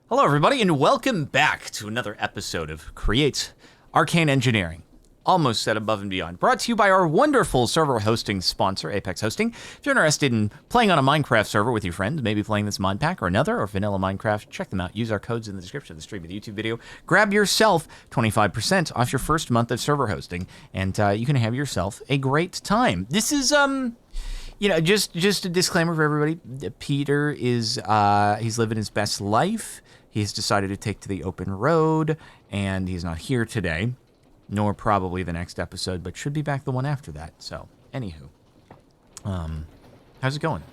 Hello, everybody, and welcome back to another episode of Create Arcane Engineering. Almost said above and beyond. Brought to you by our wonderful server hosting sponsor, Apex Hosting. If you're interested in playing on a Minecraft server with your friends, maybe playing this mod pack or another, or vanilla Minecraft, check them out. Use our codes in the description of the stream of the YouTube video. Grab yourself 25% off your first month of server hosting, and you can have yourself a great time. This is, you know, just a disclaimer for everybody. Peter is, he's living his best life. He's decided to take to the open road, and he's not here today, nor probably the next episode, but should be back the one after that. So, anywho, how's it going?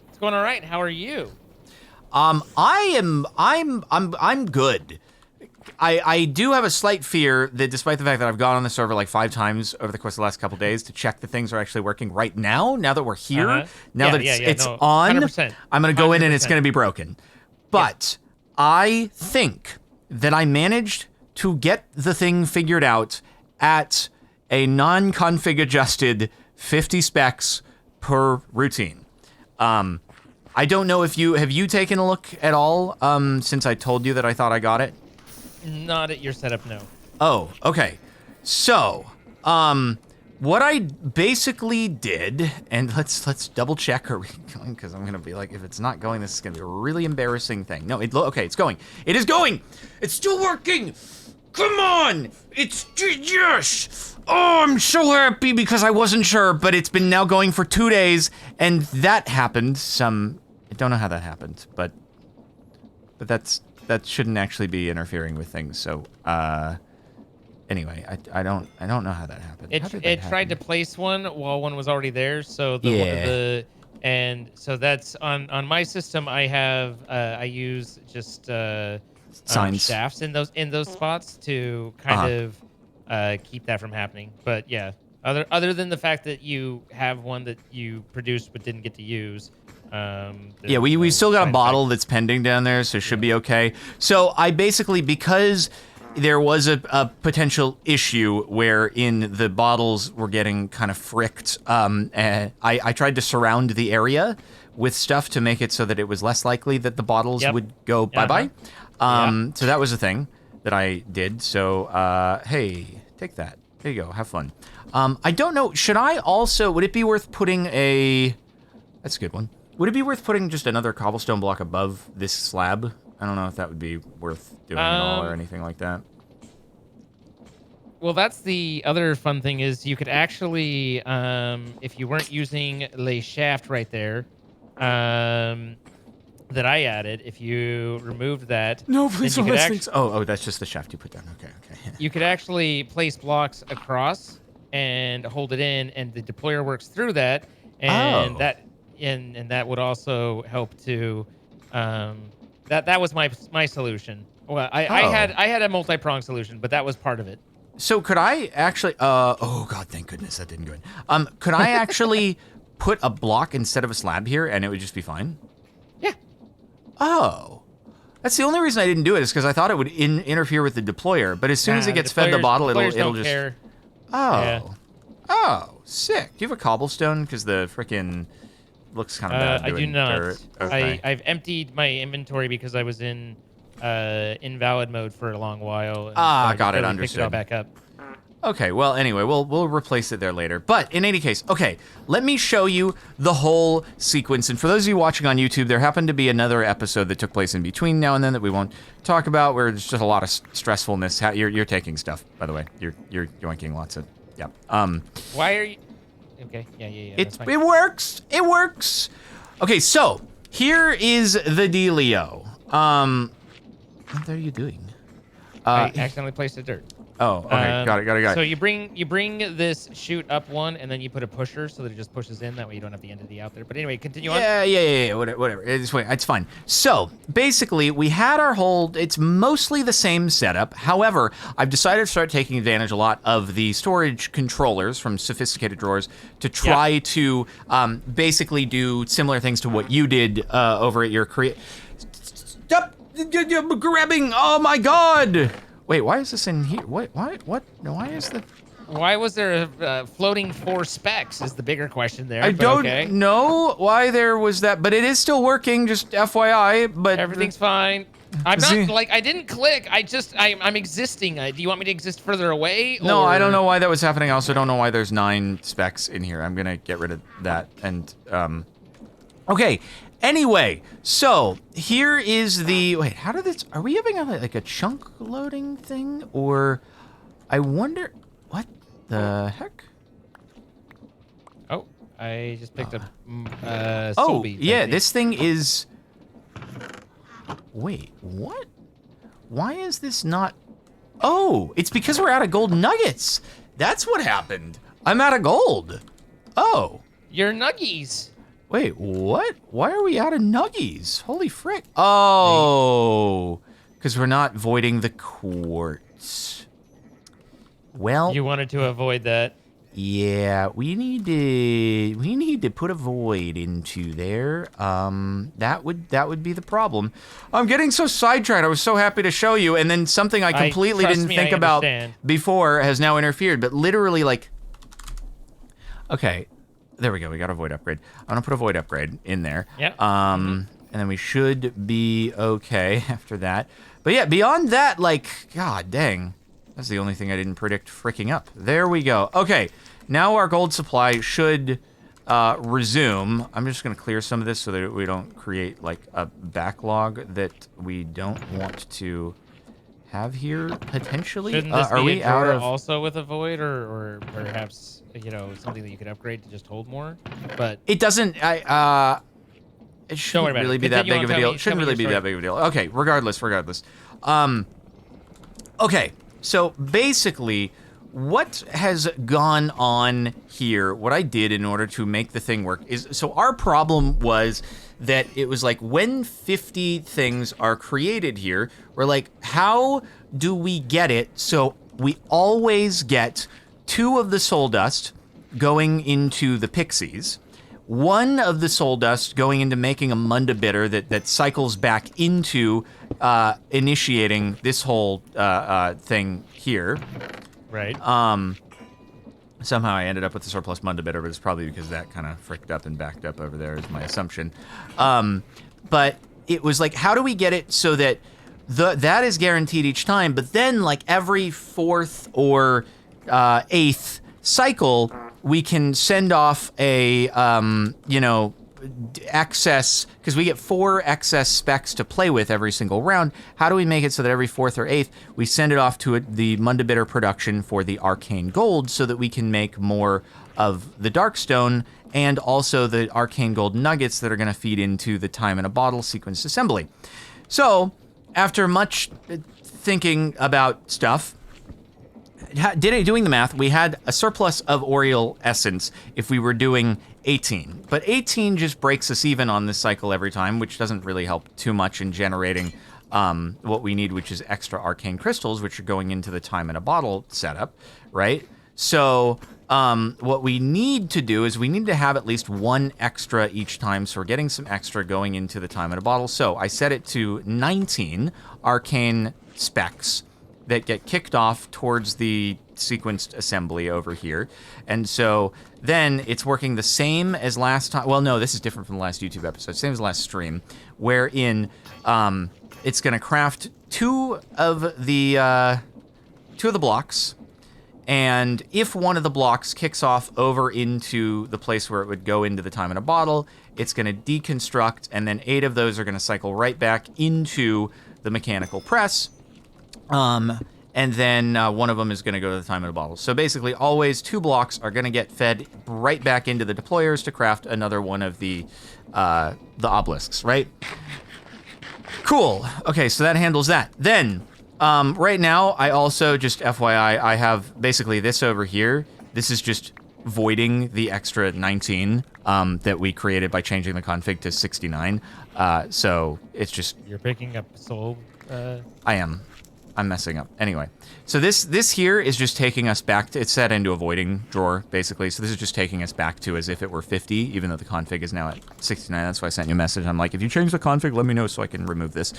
It's going all right. How are you? I'm good. I do have a slight fear that despite the fact that I've gone on the server like 5 times over the course of the last couple days to check that things are actually working right now that we're here, now that it's on, 100%. I'm going to go in and it's going to be broken. But I think that I managed to get the thing figured out at a non-config adjusted 50 specs per routine. I don't know if have you taken a look at all since I told you that I thought I got it? Not at your setup, no. Oh, okay. So, what I basically did, and let's double check, are we going? Because I'm gonna be like, if it's not going, this is gonna be a really embarrassing thing. No, okay, it's going. It is going. It's still working. Come on. It's yes. Oh, I'm so happy because I wasn't sure, but it's been now going for 2 days, and that happened. I don't know how that happened, but that shouldn't actually be interfering with things. So, anyway, I don't know how that happened. It tried to place one while one was already there, so so that's on my system. I use just signs, shafts in those spots to kind of keep that from happening. But yeah, other than the fact that you have one that you produced but didn't get to use. Yeah, we still got a bottle that's pending down there, so it should be okay. So I basically, because there was a potential issue wherein the bottles were getting kind of fricked, I tried to surround the area with stuff to make it so that it was less likely that the bottles would go bye-bye. So that was a thing that I did. So, hey, take that. There you go. Have fun. I don't know. Would it be worth putting that's a good one. Would it be worth putting just another cobblestone block above this slab? I don't know if that would be worth doing at all or anything like that. Well, that's the other fun thing is you could actually, if you weren't using the shaft right there, that I added, if you removed that... No, please don't let things... Oh, that's just the shaft you put down. Okay. You could actually place blocks across and hold it in, and the deployer works through that, and that would also help to that was my solution. Well, I had a multi-pronged solution, but that was part of it. So could I actually oh god, thank goodness that didn't go in. Could I actually put a block instead of a slab here and it would just be fine? Yeah. Oh. That's the only reason I didn't do it is because I thought it would interfere with the deployer, but as soon as it gets fed the bottle, it'll just care. Oh. Yeah. Oh, sick. Do you have a cobblestone? Because the frickin' looks kind of bad. I do not. Okay. I've emptied my inventory because I was in invalid mode for a long while. Got it. Understood. Picked it all back up. Okay. Well, anyway, we'll replace it there later. But in any case, okay, let me show you the whole sequence. And for those of you watching on YouTube, there happened to be another episode that took place in between now and then that we won't talk about, where there's just a lot of stressfulness. You're taking stuff, by the way. You're yoinking lots of. Yeah. Why are you? Okay. Yeah. It works. It works. Okay, so here is the dealio. What are you doing? I accidentally placed the dirt. Oh, okay. Got it. So you bring this chute up one, and then you put a pusher so that it just pushes in. That way you don't have the entity out there. But anyway, continue on. Yeah. Whatever. It's fine. So basically, we had our whole. It's mostly the same setup. However, I've decided to start taking advantage a lot of the storage controllers from Sophisticated Drawers to try to basically do similar things to what you did over at your Create. Stop grabbing! Oh my God! Wait, why is this in here? Wait, what? No, why is the... Why was there a floating 4 specs is the bigger question there. I but don't okay. know why there was that, but it is still working, just FYI, but... Everything's fine. I'm not, like, I didn't click. I'm existing. Do you want me to exist further away? No, or... I don't know why that was happening. I also don't know why there's 9 specs in here. I'm gonna get rid of that, and, Okay, anyway, so, here is the... Wait, how did this... Are we having, like, a chunk loading thing, or... I wonder... What the heck? Oh, I just picked up Oh, soul beads, yeah, this thing is... Wait, what? Why is this not... Oh, it's because we're out of gold nuggets. That's what happened. I'm out of gold. Oh. Your nuggies. Wait, what? Why are we out of nuggies? Holy frick. Oh, because we're not voiding the quartz. Well... You wanted to avoid that. Yeah, we need to put a void into there. That would be the problem. I'm getting so sidetracked. I was so happy to show you, and then something I completely didn't think about before has now interfered. But literally, like, okay, there we go. We got a void upgrade. I'm gonna put a void upgrade in there. Yeah. And then we should be okay after that. But yeah, beyond that, like, god dang. That's the only thing I didn't predict freaking up. There we go. Okay, now our gold supply should resume. I'm just going to clear some of this so that we don't create, like, a backlog that we don't want to have here, potentially. Shouldn't this are be we a drawer out of... also with a void, or perhaps, you know, something that you could upgrade to just hold more? But it doesn't... it shouldn't really be that big of a deal. It shouldn't really be that big of a deal. Okay, regardless. Okay. So basically, what has gone on here, what I did in order to make the thing work is, so our problem was that it was like when 50 things are created here, we're like, how do we get it so we always get 2 of the soul dust going into the pixies, 1 of the soul dust going into making a Munda bitter that cycles back into initiating this whole thing here. right. Somehow I ended up with the surplus Munda bitter, but it's probably because that kind of fricked up and backed up over there is my assumption. But it was like, how do we get it so that that is guaranteed each time, but then like every 4th or 8th cycle, we can send off a, you know, excess, because we get 4 excess specs to play with every single round. How do we make it so that every 4th or 8th, we send it off to the Munda bitter production for the arcane gold so that we can make more of the darkstone and also the arcane gold nuggets that are going to feed into the time in a bottle sequence assembly. So, after much thinking about stuff, doing the math, we had a surplus of Oriole essence if we were doing 18. But 18 just breaks us even on this cycle every time, which doesn't really help too much in generating what we need, which is extra arcane crystals, which are going into the time in a bottle setup, right? So what we need to do is we need to have at least 1 extra each time, so we're getting some extra going into the time in a bottle. So I set it to 19 arcane specs that get kicked off towards the sequenced assembly over here. And so then it's working the same as last time. Well, no, this is different from the last YouTube episode. Same as the last stream, wherein it's going to craft 2 of the blocks. And if one of the blocks kicks off over into the place where it would go into the time in a bottle, it's going to deconstruct, and then 8 of those are going to cycle right back into the mechanical press. And then one of them is going to go to the time in a bottle. So basically, always 2 blocks are going to get fed right back into the deployers to craft another one of the obelisks, right? Cool. Okay, so that handles that. Then, right now, I also, just FYI, I have basically this over here. This is just voiding the extra 19 that we created by changing the config to 69. So it's just... You're picking up soul? I am. I'm messing up. Anyway, so this here is just taking us back to, it's set into a voiding drawer, basically. So this is just taking us back to as if it were 50, even though the config is now at 69. That's why I sent you a message. I'm like, if you change the config, let me know so I can remove this.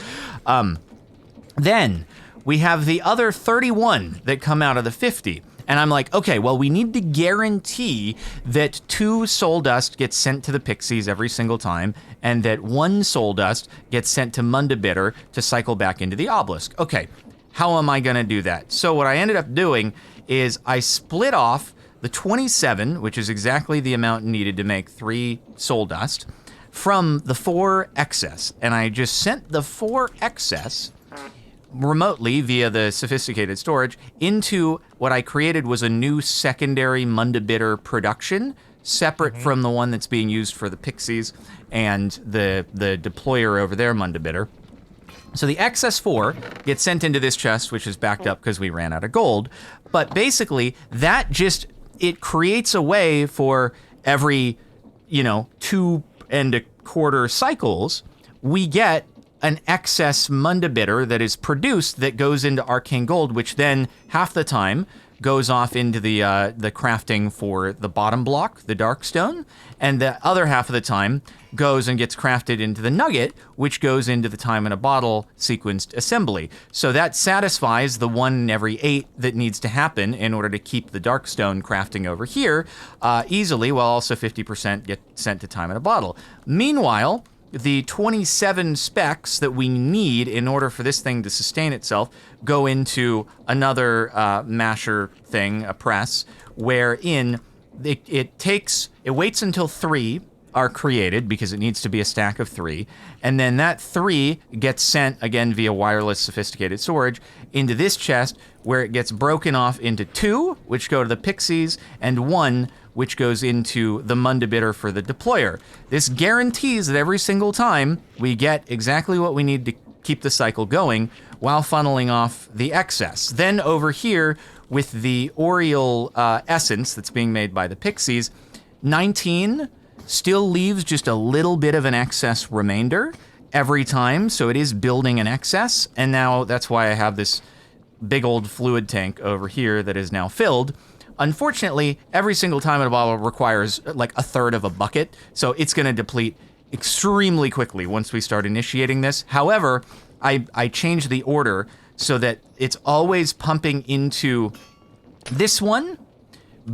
Then we have the other 31 that come out of the 50. And I'm like, okay, well, we need to guarantee that 2 soul dust gets sent to the pixies every single time, and that 1 soul dust gets sent to Mundabitter to cycle back into the obelisk. Okay, how am I going to do that? So what I ended up doing is I split off the 27, which is exactly the amount needed to make 3 soul dust, from the 4 excess. And I just sent the 4 excess remotely via the sophisticated storage into what I created was a new secondary Mundabitter production, separate from the one that's being used for the pixies and the deployer over there, Mundabitter. So the excess 4 gets sent into this chest, which is backed up because we ran out of gold. But basically, that just, it creates a way for every, 2 1/4 cycles, we get an excess Mundabitter that is produced that goes into Arcane Gold, which then half the time goes off into the crafting for the bottom block, the Darkstone, and the other half of the time goes and gets crafted into the Nugget, which goes into the time in a bottle sequenced assembly. So that satisfies the 1 in every 8 that needs to happen in order to keep the Darkstone crafting over here easily, while also 50% get sent to time in a bottle. Meanwhile, the 27 specs that we need in order for this thing to sustain itself go into another masher thing, a press, wherein it waits until 3 are created because it needs to be a stack of 3, and then that 3 gets sent again via wireless sophisticated storage into this chest, where it gets broken off into 2, which go to the pixies, and 1, which goes into the Mundabitter for the deployer. This guarantees that every single time we get exactly what we need to keep the cycle going while funneling off the excess. Then over here with the Oriole essence that's being made by the pixies, 19 still leaves just a little bit of an excess remainder every time, so it is building an excess, and now that's why I have this big old fluid tank over here that is now filled. Unfortunately, every single time in a bottle requires like 1/3 of a bucket, so it's going to deplete extremely quickly once we start initiating this. However, I changed the order so that it's always pumping into this one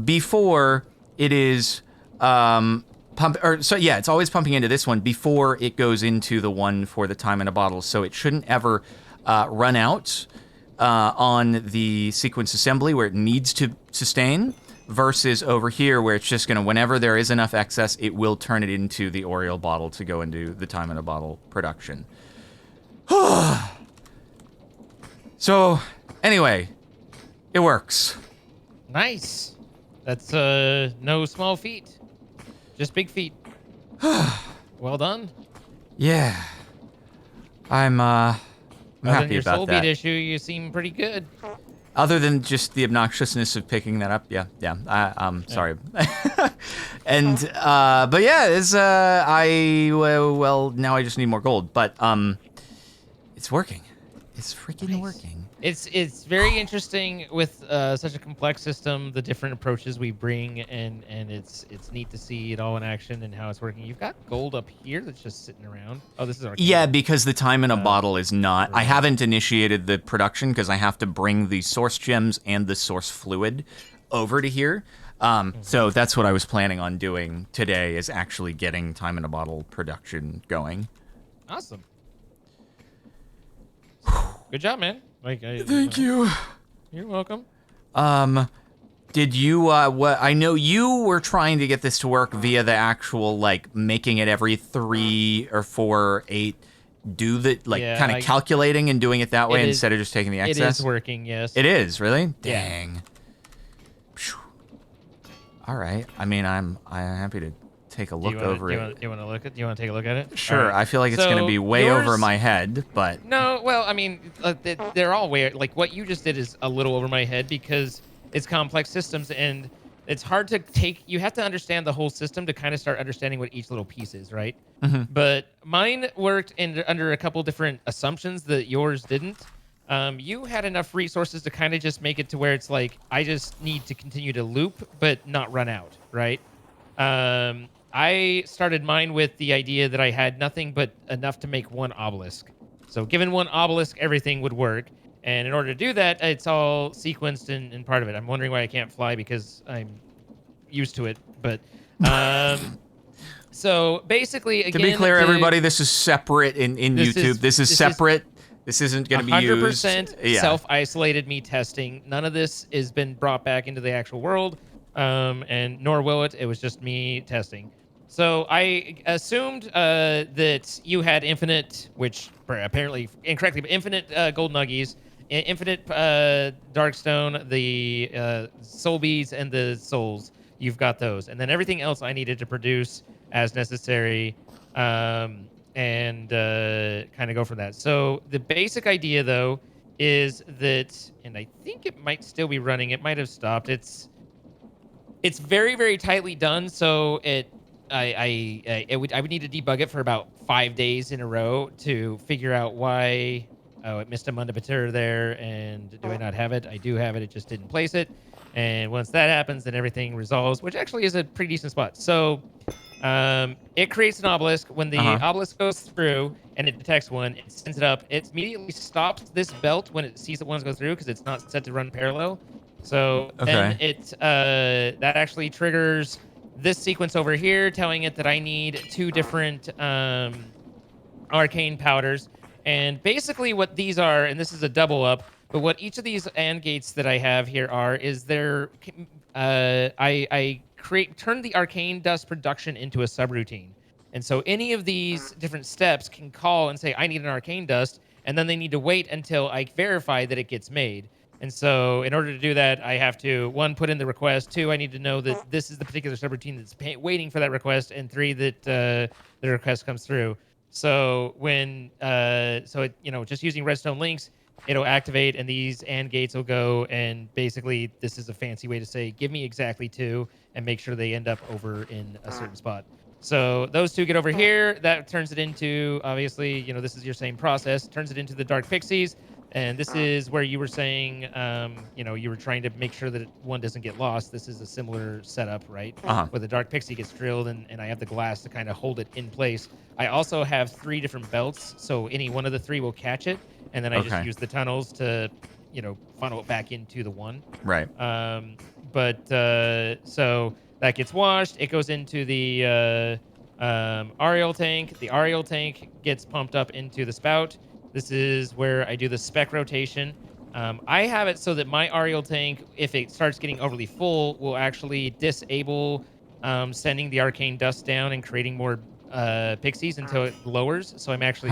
before it is it's always pumping into this one before it goes into the one for the time in a bottle, so it shouldn't ever run out on the sequence assembly where it needs to sustain, versus over here where it's just going to, whenever there is enough excess, it will turn it into the Oriole bottle to go into the time in a bottle production. So, anyway, it works. Nice. That's no small feat. Just big feat. Well done. Yeah. I'm happy about your about soul that. beat issue, you seem pretty good. Other than just the obnoxiousness of picking that up, yeah. I'm sorry. And but yeah, it's well, now I just need more gold, but it's working. It's freaking working. It's very interesting with such a complex system, the different approaches we bring, and it's neat to see it all in action and how it's working. You've got gold up here that's just sitting around. Oh, this is our Yeah, because the time in a bottle is not. I haven't initiated the production because I have to bring the source gems and the source fluid over to here. So that's what I was planning on doing today, is actually getting time in a bottle production going. Awesome. Good job, man. Thank you. You're welcome. Did you, what, I know you were trying to get this to work via the actual, like, making it every 3 or 4 or 8, do the, like, kind of calculating and doing it that way instead of just taking the excess? It is working, yes. It is, really? Dang. Yeah. All right. I mean, I'm happy to take a look over it. Do you want to look at? Do you want to take a look at it? Sure. Right. I feel like it's going to be way over my head, but no. Well, I mean, they're all way, like, what you just did is a little over my head because it's complex systems and it's hard to take. You have to understand the whole system to kind of start understanding what each little piece is, right? Mm-hmm. But mine worked under a couple different assumptions that yours didn't. You had enough resources to kind of just make it to where it's like, I just need to continue to loop, but not run out, right? I started mine with the idea that I had nothing but enough to make 1 obelisk. So given 1 obelisk, everything would work. And in order to do that, it's all sequenced in part of it. I'm wondering why I can't fly because I'm used to it. But so basically, To be again, clear, everybody, this is separate in this YouTube. is This is separate. This isn't going to be used. 100% Yeah. self-isolated me testing. None of this has been brought back into the actual world, and nor will it. It was just me testing. So I assumed that you had infinite, which apparently incorrectly, but infinite gold nuggies, infinite darkstone, the soul beads, and the souls. You've got those, and then everything else I needed to produce as necessary. And kind of go from that. So the basic idea, though, is that, and I think it might still be running. It might have stopped. It's very, very tightly done. So I would need to debug it for about 5 days in a row to figure out why. Oh, it missed a Mundabatur there, and do I not have it? I do have it. It just didn't place it. And once that happens, then everything resolves, which actually is a pretty decent spot. So it creates an obelisk. When the obelisk goes through and it detects one, it sends it up. It immediately stops this belt when it sees that one's go through because it's not set to run parallel. So then it that actually triggers this sequence over here, telling it that I need 2 different arcane powders. And basically what these are, and this is a double up, but what each of these AND gates that I have here are, is they're, I turn the arcane dust production into a subroutine. And so any of these different steps can call and say, I need an arcane dust, and then they need to wait until I verify that it gets made. And so in order to do that, I have to, 1, put in the request, 2, I need to know that this is the particular subroutine that's waiting for that request, and 3, that the request comes through. So when, just using redstone links, it'll activate, and these AND gates will go, and basically this is a fancy way to say, give me exactly 2, and make sure they end up over in a certain spot. So those 2 get over here. That turns it into, obviously, this is your same process. Turns it into the dark pixies. And this is where you were saying, you were trying to make sure that one doesn't get lost. This is a similar setup, right? Where the dark pixie gets drilled, and I have the glass to kind of hold it in place. I also have 3 different belts, so any one of the 3 will catch it, and then I just use the tunnels to, funnel it back into the one. Right. So that gets washed. It goes into the Ariel tank. The Ariel tank gets pumped up into the spout. This is where I do the spec rotation. I have it so that my Ariel tank, if it starts getting overly full, will actually disable sending the arcane dust down and creating more pixies until it lowers. So I'm actually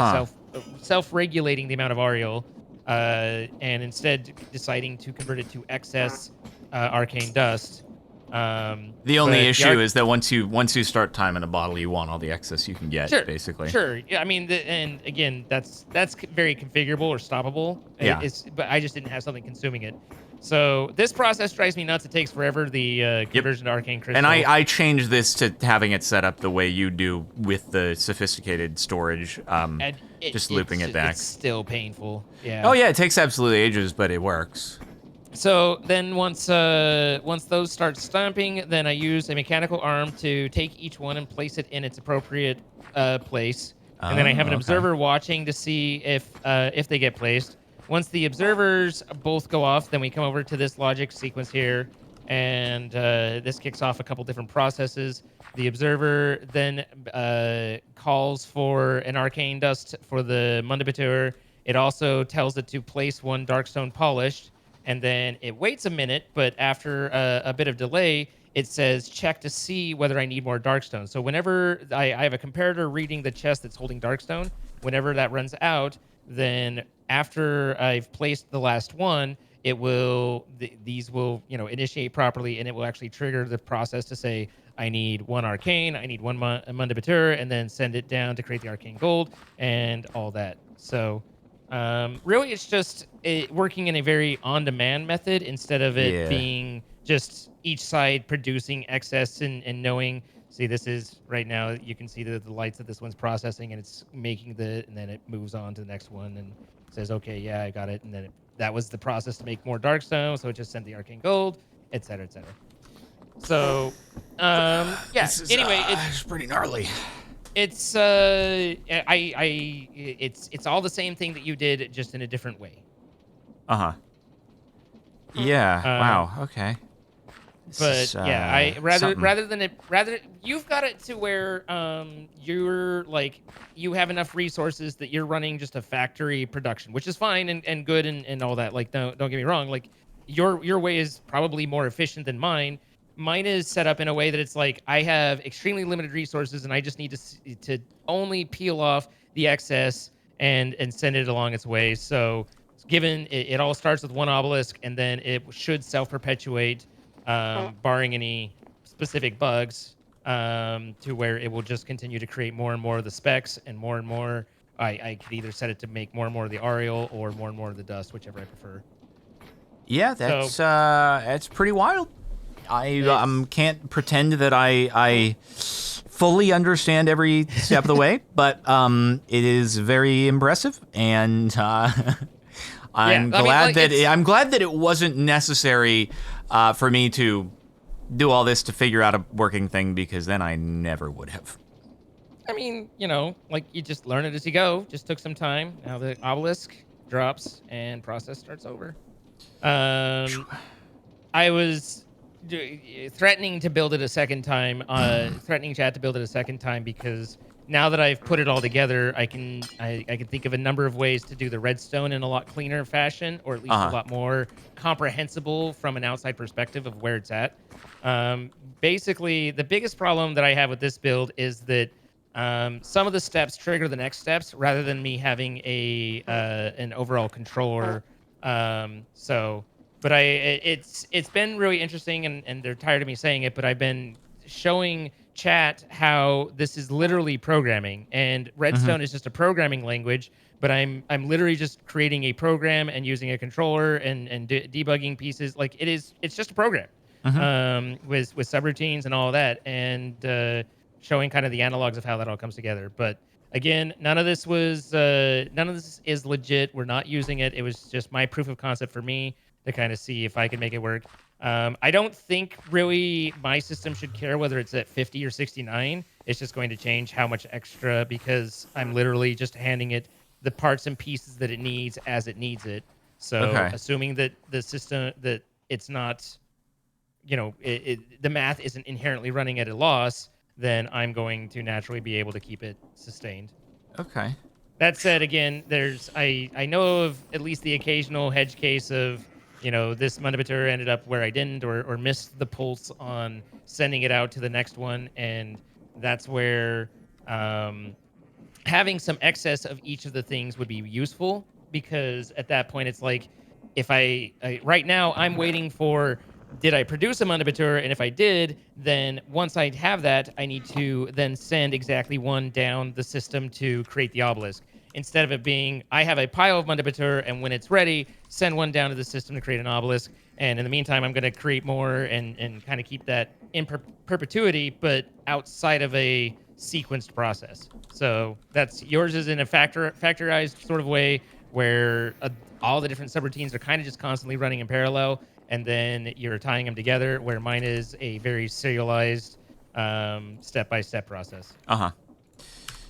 self-regulating the amount of Ariel, and instead deciding to convert it to excess arcane dust. The only issue is that once you start timing a bottle, you want all the excess you can get, basically. Sure. Yeah, I mean, and again, that's very configurable or stoppable. Yeah. But I just didn't have something consuming it. So this process drives me nuts. It takes forever, the conversion to arcane crystal. And I changed this to having it set up the way you do with the sophisticated storage, just looping it back. It's still painful. Yeah. Oh, yeah, it takes absolutely ages, but it works. So then once those start stamping, then I use a mechanical arm to take each one and place it in its appropriate place. And then I have an observer watching to see if they get placed. Once the observers both go off, then we come over to this logic sequence here, and this kicks off a couple different processes. The observer then calls for an arcane dust for the Mundabatur. It also tells it to place 1 darkstone polished. And then it waits a minute, but after a bit of delay, it says check to see whether I need more darkstone. So whenever I have a comparator reading the chest that's holding darkstone, whenever that runs out, then after I've placed the last one, it will these will initiate properly, and it will actually trigger the process to say I need 1 arcane, I need 1 Mundabatur, and then send it down to create the arcane gold and all that. So. Really, it's just working in a very on-demand method instead of it being just each side producing excess and knowing. See, this is right now. You can see the lights that this one's processing, and it's making and then it moves on to the next one and says, "Okay, yeah, I got it." And then that was the process to make more darkstone, so it just sent the arcane gold, et cetera, et cetera. So, anyway, it's pretty gnarly. It's it's all the same thing that you did, just in a different way. Uh-huh. Yeah. Wow. Okay. But yeah, I rather you've got it to where you're like you have enough resources that you're running just a factory production, which is fine and good and all that. Like don't get me wrong, like your way is probably more efficient than mine. Mine is set up in a way that it's like I have extremely limited resources and I just need to only peel off the excess and send it along its way. So given it all starts with one obelisk and then it should self-perpetuate barring any specific bugs, to where it will just continue to create more and more of the specs and more. I could either set it to make more and more of the Ariel or more of the dust, whichever I prefer. Yeah, So that's pretty wild. I can't pretend that I fully understand every step of the way, but it is very impressive, and I'm glad that it wasn't necessary for me to do all this to figure out a working thing, because then I never would have. I mean, like you just learn it as you go. Just took some time. Now the obelisk drops and process starts over. I was threatening to build it a second time, threatening Chad to build it a second time, because now that I've put it all together, I can think of a number of ways to do the redstone in a lot cleaner fashion, or at least a lot more comprehensible from an outside perspective of where it's at. Basically, the biggest problem that I have with this build is that some of the steps trigger the next steps rather than me having an overall controller. But it's been really interesting, and they're tired of me saying it, but I've been showing chat how this is literally programming, and Redstone is just a programming language, but I'm literally just creating a program and using a controller and debugging pieces. Like it's just a program with subroutines and all that, and showing kind of the analogs of how that all comes together. But again, none of this is legit. We're not using it. It was just my proof of concept for me to kind of see if I can make it work. I don't think really my system should care whether it's at 50 or 69. It's just going to change how much extra, because I'm literally just handing it the parts and pieces that it needs as it needs it. So assuming that the system, that it's not, the math isn't inherently running at a loss, then I'm going to naturally be able to keep it sustained. Okay. That said, again, I know of at least the occasional hedge case of, this Mundibutur ended up where I didn't, or missed the pulse on sending it out to the next one. And that's where having some excess of each of the things would be useful, because at that point, it's like, if right now I'm waiting for, did I produce a Mundibutur? And if I did, then once I have that, I need to then send exactly one down the system to create the obelisk. Instead of it being, I have a pile of Mundibutur, and when it's ready, send one down to the system to create an obelisk. And in the meantime, I'm going to create more and kind of keep that in perpetuity, but outside of a sequenced process. So yours is in a factorized sort of way, where all the different subroutines are kind of just constantly running in parallel, and then you're tying them together, where mine is a very serialized step-by-step process.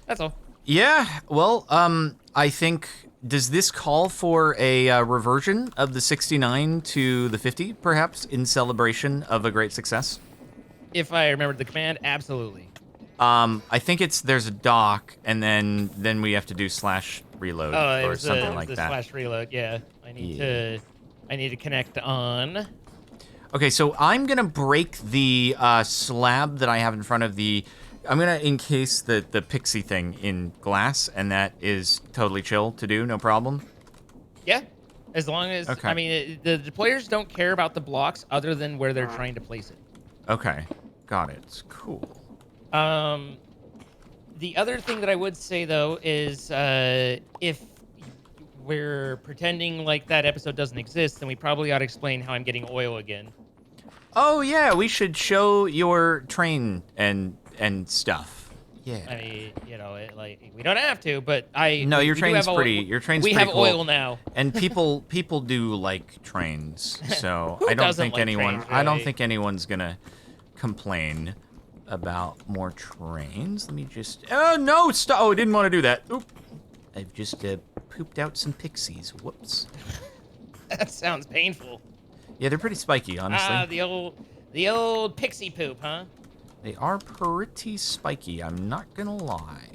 That's all. Yeah, well, I think, does this call for a reversion of the 69 to the 50, perhaps, in celebration of a great success? If I remembered the command, absolutely. I think there's a dock, and then we have to do /reload or something like that. /reload, yeah. I need to connect on. Okay, so I'm gonna break the slab that I have in front of I'm gonna encase the pixie thing in glass, and that is totally chill to do, no problem. Yeah, as long as I mean the players don't care about the blocks other than where they're trying to place it. Okay, got it. Cool. The other thing that I would say though is if we're pretending like that episode doesn't exist, then we probably ought to explain how I'm getting oil again. Oh yeah, we should show your train and stuff. Yeah. I mean, we don't have to, but your train's pretty. We have cool. oil now, and people do like trains, so I don't think anyone. I don't think anyone's gonna complain about more trains. Let me just. Oh no! Stop! Oh, I didn't want to do that. Oop! I've just pooped out some pixies. Whoops. That sounds painful. Yeah, they're pretty spiky, honestly. Ah, the old pixie poop, huh? They are pretty spiky, I'm not gonna lie.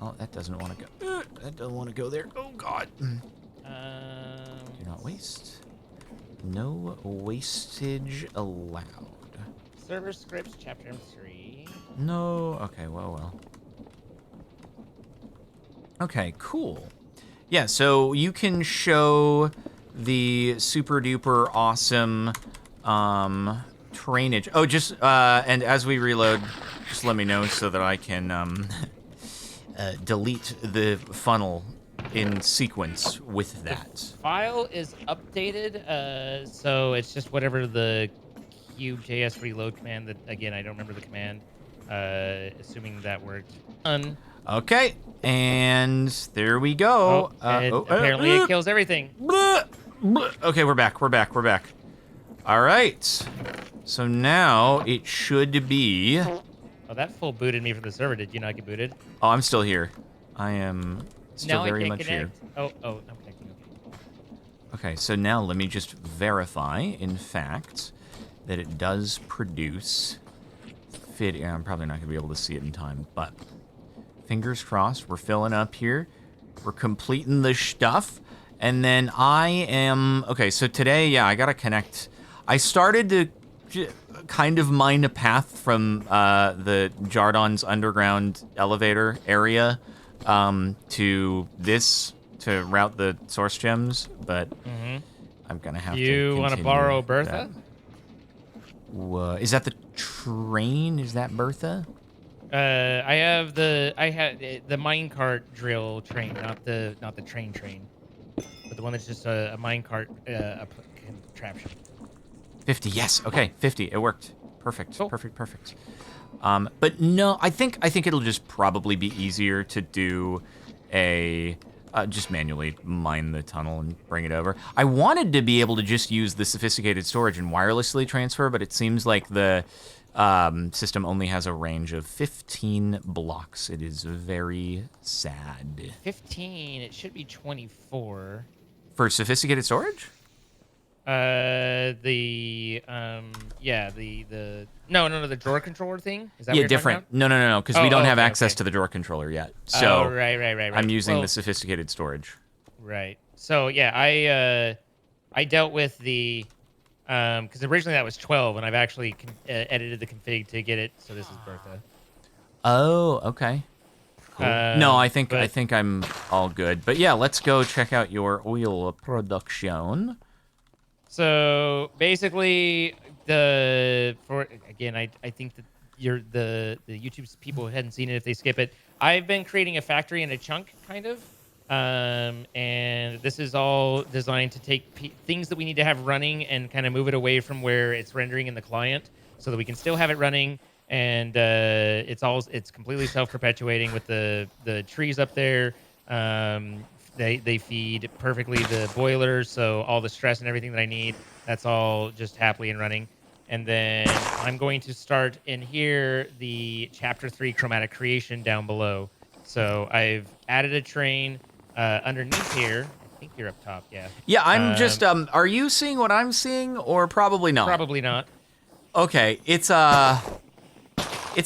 Oh, that doesn't want to go. That doesn't want to go there. Oh, God. Do not waste. No wastage allowed. Server scripts, chapter 3. No. Okay, well. Okay, cool. Yeah, so you can show the super duper awesome terrainage. Oh, just, and as we reload, just let me know so that I can delete the funnel in sequence with that. The file is updated, so it's just whatever the cube.js reload command that, again, I don't remember the command, assuming that worked. Okay, and there we go. Apparently it kills everything. Okay, we're back. All right. So now it should be... Oh, that full booted me from the server. Did you not get booted? Oh, I'm still here. I am still now very I much connect. here. Oh, I'm connecting. Okay, so now let me just verify, in fact, that it does produce... Yeah, I'm probably not going to be able to see it in time, but... Fingers crossed, we're filling up here. We're completing the stuff. And then I am... Okay, so today, yeah, I got to connect. I started to kind of mine a path from the Jardon's underground elevator area to this to route the source gems, but I'm going to have to You want to borrow Bertha? Is that the train? Is that Bertha? I had the minecart drill train, not the train, but the one that's just a minecart contraption. 50, yes. Okay, 50. It worked. Perfect. Cool. Perfect. But no, I think it'll just probably be easier to do a just manually mine the tunnel and bring it over. I wanted to be able to just use the sophisticated storage and wirelessly transfer, but it seems like the system only has a range of 15 blocks. It is very sad. 15. It should be 24. For sophisticated storage? The drawer controller thing. Is that what you're different. talking about? No, because we don't have access to the drawer controller yet. So right. I'm using the sophisticated storage. Right. So yeah, I dealt with the because originally that was 12, and I've actually edited the config to get it. So this is Bertha. Oh, okay. Cool. No, I think I'm all good. But yeah, let's go check out your oil production. So basically, I think that the YouTube people hadn't seen it if they skip it. I've been creating a factory in a chunk, kind of. And this is all designed to take things that we need to have running and kind of move it away from where it's rendering in the client so that we can still have it running. And it's completely self-perpetuating with the trees up there. They feed perfectly the boilers, so all the stress and everything that I need, that's all just happily and running. And then I'm going to start in here the chapter 3 chromatic creation down below. So I've added a train underneath here. I think you're up top, yeah. Yeah, I'm just, are you seeing what I'm seeing, or probably not? Probably not. Okay, it's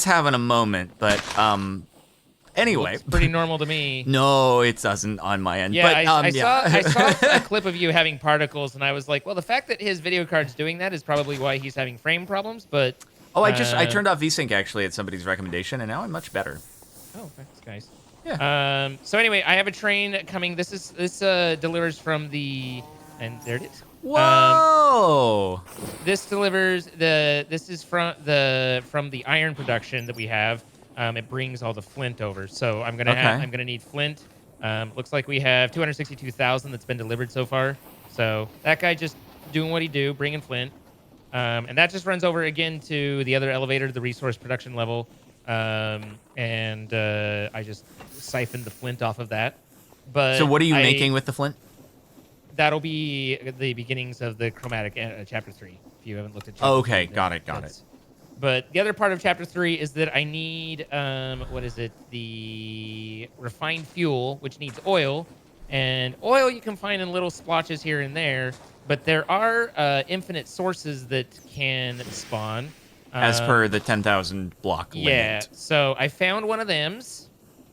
having a moment, but, anyway. Looks pretty normal to me. No, it doesn't on my end. Yeah, but, I saw a clip of you having particles, and I was like, well, the fact that his video card's doing that is probably why he's having frame problems, but... Oh, I turned off VSync, actually, at somebody's recommendation, and now I'm much better. Oh, thanks, guys. Yeah. So anyway, I have a train coming. This delivers from the... And there it is. Whoa! This delivers this is from the iron production that we have. It brings all the flint over. So I'm gonna need flint. Looks like we have 262,000 that's been delivered so far. So that guy just doing what he do, bringing flint. And that just runs over again to the other elevator, the resource production level. And I just siphoned the flint off of that. But so what are you making with the flint? That'll be the beginnings of the chromatic chapter 3. If you haven't looked at. Oh, okay, got it. But the other part of chapter 3 is that I need what is it? The refined fuel, which needs oil, And oil you can find in little splotches here and there, but there are infinite sources that can spawn. As per the 10,000 block Yeah, limit. so I found one of them's,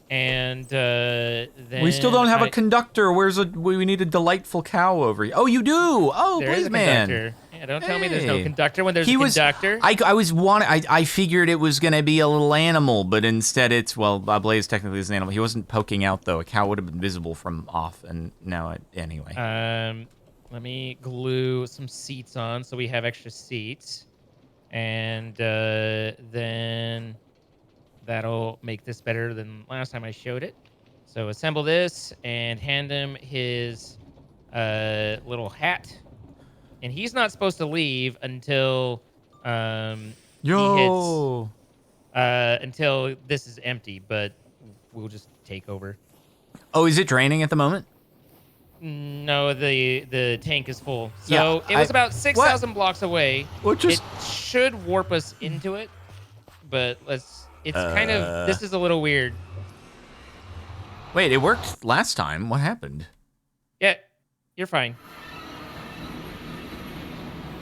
and then We still don't have a conductor. We need a delightful cow over here. Oh, you do. Oh, there is please, a man. conductor. Yeah, don't tell me there's no Hey. conductor when there's a conductor. I figured it was gonna be a little animal, but instead it's Blaze technically is an animal. He wasn't poking out though. A cow would have been visible from off, and now anyway. Let me glue some seats on so we have extra seats, and then that'll make this better than last time I showed it. So assemble this and hand him his little hat. And he's not supposed to leave until he hits until this is empty, but we'll just take over. Oh, is it draining at the moment? No, the tank is full. So Yeah, it was about 6,000 blocks away. It should warp us into it, but it's kind of, this is a little weird. Wait, it worked last time. What happened? Yeah, you're fine.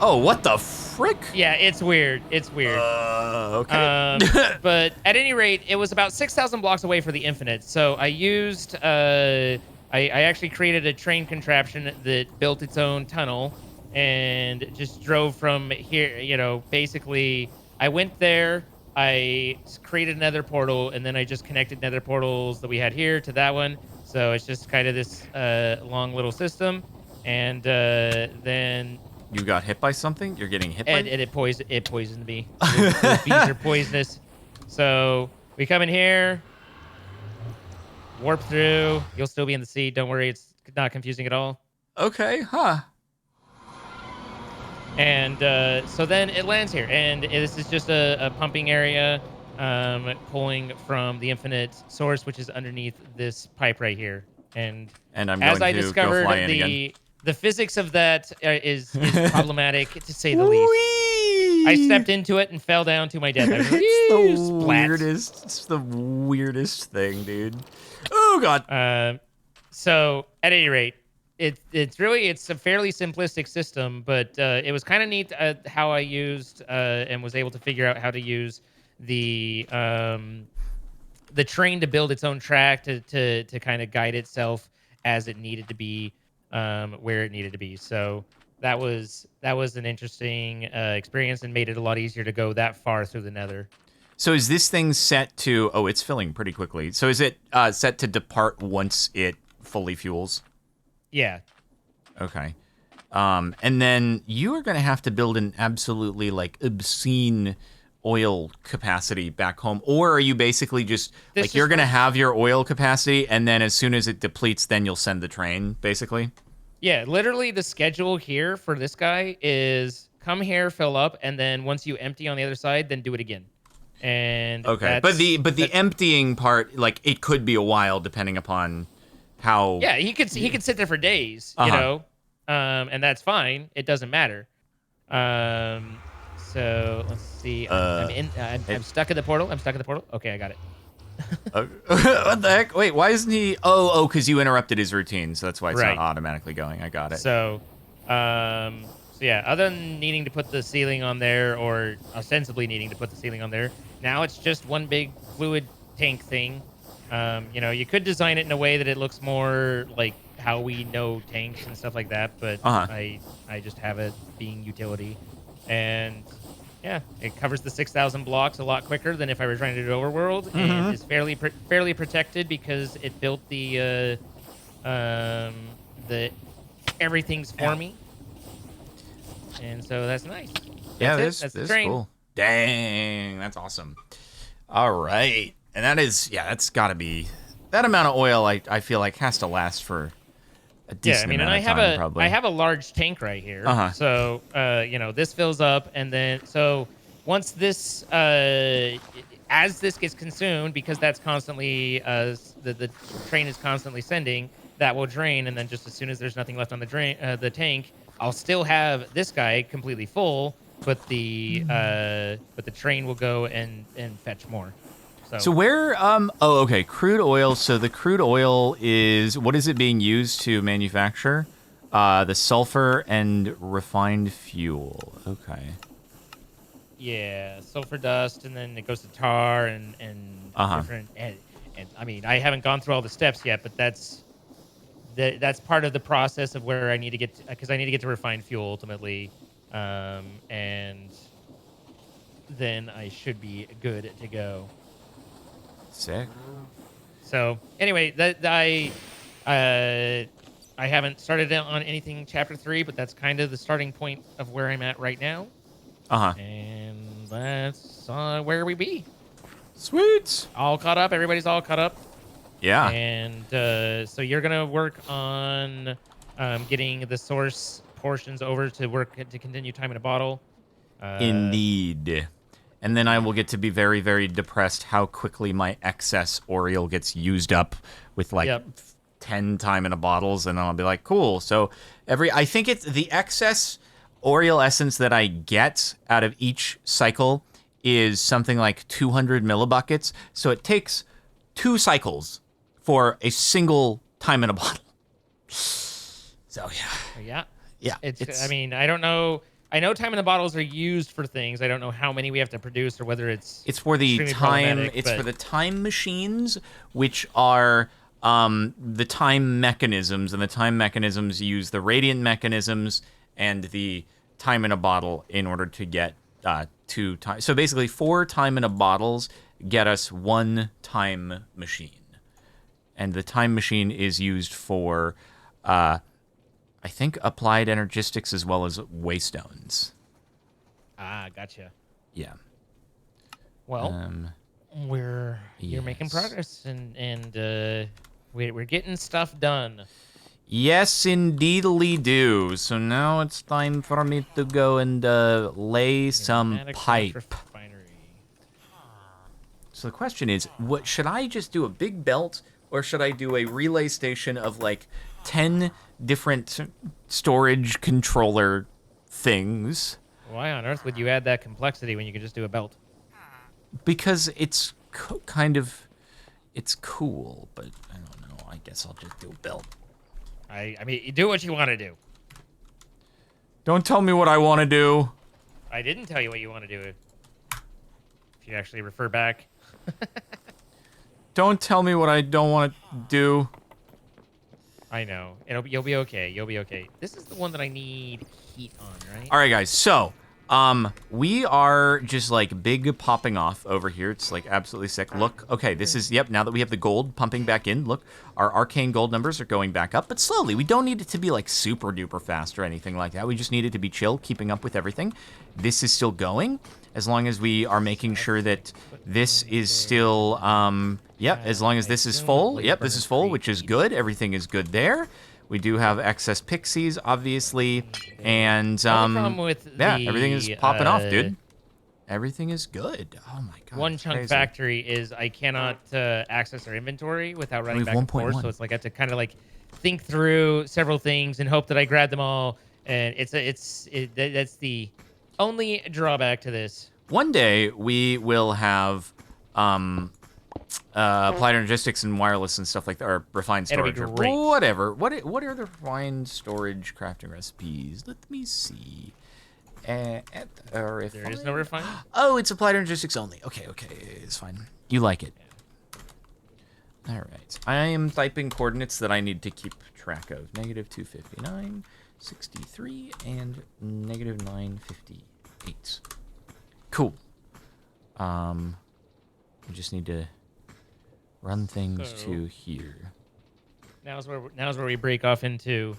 Oh, what the frick? Yeah, it's weird. It's weird. Okay. But at any rate, it was about 6,000 blocks away for the infinite. So I used, I actually created a train contraption that built its own tunnel and just drove from here. You know, basically, I went there, I created another portal, and then I just connected nether portals that we had here to that one. So it's just kind of this long little system. And then... You got hit by something? You're getting hit by... And it poisoned me. Those bees are poisonous. So we come in here, warp through. You'll still be in the seat. Don't worry. It's not confusing at all. Okay, huh. And so then it lands here. And this is just a pumping area pulling from the infinite source, which is underneath this pipe right here. And I'm as going I to discovered, go fly in again. The physics of that is problematic, to say the least. I stepped into it and fell down to my death. It's the weirdest thing, dude. Oh, God. So, at any rate, it's a fairly simplistic system, but it was kind of neat how I used and was able to figure out how to use the train to build its own track to kind of guide itself as it needed to be. Where it needed to be. So that was an interesting experience and made it a lot easier to go that far through the nether. So is this thing set to... Oh, it's filling pretty quickly. So is it set to depart once it fully fuels? Yeah. Okay. And then you are going to have to build an absolutely, obscene oil capacity back home. Or are you basically just... you're going to have your oil capacity, and then as soon as it depletes, then you'll send the train, basically? Yeah, literally the schedule here for this guy is come here, fill up, and then once you empty on the other side, then do it again. And okay, but the emptying part, it could be a while depending upon how... Yeah, he could sit there for days, you know, and that's fine. It doesn't matter. So let's see. I'm stuck in the portal. Okay, I got it. What the heck? Wait, why isn't he... Oh, because you interrupted his routine, so that's why it's not automatically going. I got it. So, yeah, other than needing to put the ceiling on there, or ostensibly needing to put the ceiling on there, now it's just one big fluid tank thing. You know, you could design it in a way that it looks more like how we know tanks and stuff like that, but I just have it being utility. And yeah, it covers the 6,000 blocks a lot quicker than if I were trying to do overworld, and is fairly protected because it built the everything's for me, and so that's nice. That's that's cool. Dang, that's awesome. All right, and that's got to be that amount of oil. I feel like has to last for a decent amount of time, probably. I have a large tank right here. So, you know, this fills up, and then so once this, as this gets consumed, because that's constantly the train is constantly sending, that will drain, and then just as soon as there's nothing left on the tank, I'll still have this guy completely full, but the train will go and fetch more. So where, oh, okay, crude oil. So the crude oil is, what is it being used to manufacture? The sulfur and refined fuel. Okay. Yeah, sulfur dust, and then it goes to tar and different. And I mean, I haven't gone through all the steps yet, but that's part of the process of where I need to get because I need to get to refined fuel ultimately, and then I should be good to go. Sick. So anyway, I haven't started on anything chapter 3, but that's kind of the starting point of where I'm at right now. And that's where we be. Sweet. All caught up. Everybody's all caught up. Yeah. And so you're gonna work on getting the source portions over to work to continue time in a bottle. Indeed. And then I will get to be very, very depressed how quickly my excess Oriole gets used up with like 10 time in a bottles, and then I'll be like, cool. So I think it's the excess Oriole essence that I get out of each cycle is something like 200 millibuckets. So it takes 2 cycles for a single time in a bottle. So yeah. It's I mean, I don't know. I know time in the bottles are used for things. I don't know how many we have to produce or whether it's for the time. It's for the time machines, which are the time mechanisms, and the time mechanisms use the radiant mechanisms and the time in a bottle in order to get 2 time. So basically, 4 time in a bottles get us 1 time machine, and the time machine is used for. I think applied energistics as well as waystones. Gotcha. Yeah. Well, you're making progress, and we're getting stuff done. Yes, indeedly do. So now it's time for me to go and lay some pipe. So the question is, what should I just do a big belt, or should I do a relay station of like 10 different storage controller things? Why on earth would you add that complexity when you could just do a belt? Because it's it's cool, but I don't know. I guess I'll just do a belt. I mean, you do what you want to do. Don't tell me what I want to do. I didn't tell you what you want to do. If you actually refer back. Don't tell me what I don't want to do. I know. You'll be okay. You'll be okay. This is the one that I need heat on, right? All right, guys. So, we are just like big popping off over here. It's like absolutely sick. Look, okay, this is, now that we have the gold pumping back in, look, our arcane gold numbers are going back up, but slowly. We don't need it to be like super duper fast or anything like that. We just need it to be chill, keeping up with everything. This is still going as long as we are making sure that this is still, as long as this is full. Yep, this is full, which is good. Everything is good there. We do have excess pixies, obviously, and everything is popping off, dude. Everything is good. Oh my god. One chunk factory is I cannot access our inventory without running back and forth, so it's like I have to kind of like think through several things and hope that I grab them all. And that's the only drawback to this. One day we will have applied energistics and wireless and stuff like that, or refined storage, or whatever. What are the refined storage crafting recipes? Let me see. There is no refined? Oh, it's applied energistics only. Okay, it's fine. You like it. All right. I am typing coordinates that I need to keep track of. -259, 63, and -958. Cool. We just need to run things to here. Now's where we break off into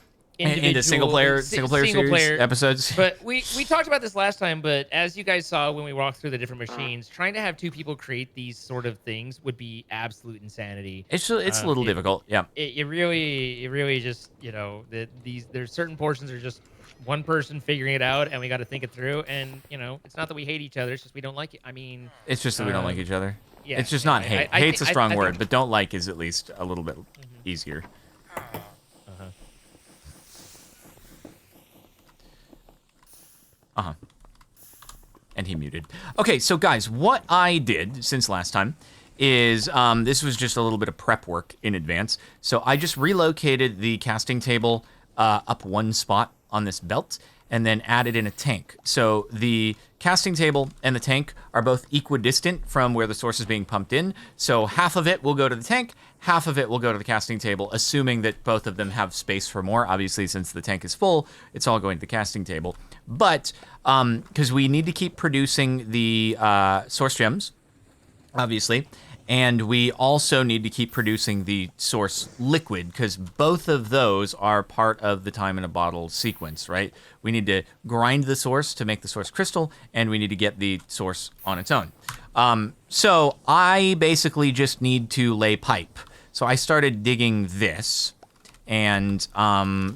single player series episodes. But we talked about this last time, but as you guys saw when we walked through the different machines, trying to have 2 people create these sort of things would be absolute insanity. It's a little difficult, yeah. It really just, there's certain portions are just one person figuring it out, and we got to think it through. And it's not that we hate each other; it's just we don't like it. I mean, it's just that we don't like each other. Yeah, it's just not hate. Hate's a strong word, but don't like is at least a little bit easier. And he muted. Okay, so guys, what I did since last time is this was just a little bit of prep work in advance. So I just relocated the casting table up one spot on this belt and then added in a tank. So the casting table and the tank are both equidistant from where the source is being pumped in. So half of it will go to the tank, half of it will go to the casting table, assuming that both of them have space for more. Obviously, since the tank is full, it's all going to the casting table. But because we need to keep producing the source gems, obviously, and we also need to keep producing the source liquid because both of those are part of the time in a bottle sequence, right? We need to grind the source to make the source crystal, and we need to get the source on its own. So I basically just need to lay pipe. So I started digging this, and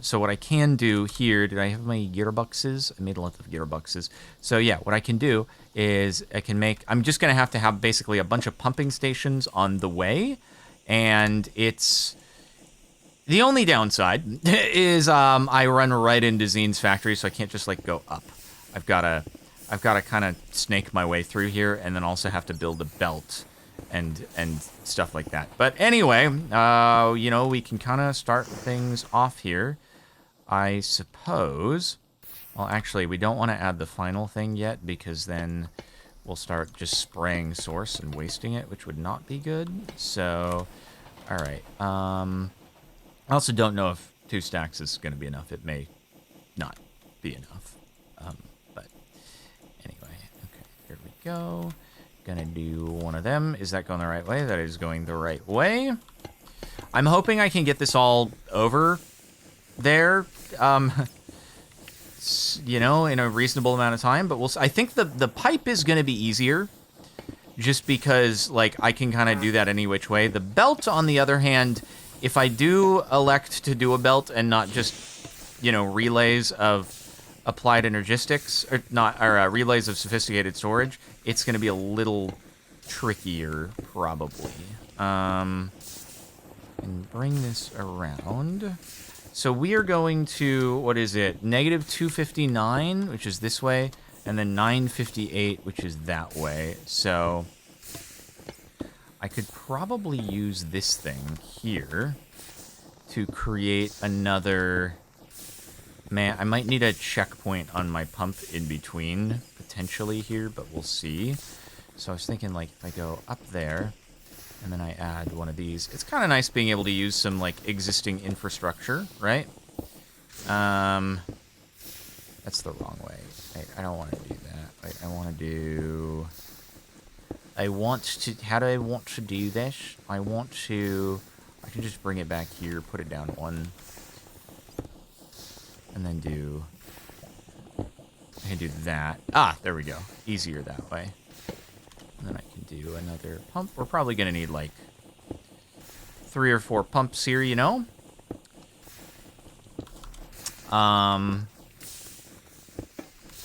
so what I can do here, did I have my gearboxes? I made a lot of gearboxes. So yeah, what I can do is I'm just gonna have to have basically a bunch of pumping stations on the way, and it's, the only downside is I run right into Zine's factory, so I can't just like go up. I've gotta kind of snake my way through here, and then also have to build a belt and stuff like that. But anyway, you know, we can kind of start things off here, I suppose. Well, actually, we don't want to add the final thing yet, because then we'll start just spraying source and wasting it, which would not be good. So, all right. I also don't know if 2 stacks is going to be enough. It may not be enough. But anyway, okay, here we go. Gonna do one of them. Is that going the right way? That is going the right way. I'm hoping I can get this all over there, you know, in a reasonable amount of time, but I think the pipe is going to be easier just because, like, I can kind of do that any which way. The belt, on the other hand, if I do elect to do a belt and not just, you know, relays of applied energistics, or relays of sophisticated storage, it's going to be a little trickier, probably. And bring this around. So we are going to, what is it, negative 259, which is this way, and then 958, which is that way. So I could probably use this thing here to create another... Man, I might need a checkpoint on my pump in between, potentially here, but we'll see. So I was thinking, like, if I go up there, and then I add one of these. It's kind of nice being able to use some, like, existing infrastructure, right? That's the wrong way. I don't want to do that. I want to do... how do I want to do this? I can just bring it back here, put it down one, and then I can do that. Ah, there we go. Easier that way. And then I can do another pump. We're probably going to need, like, 3 or 4 pumps here, you know?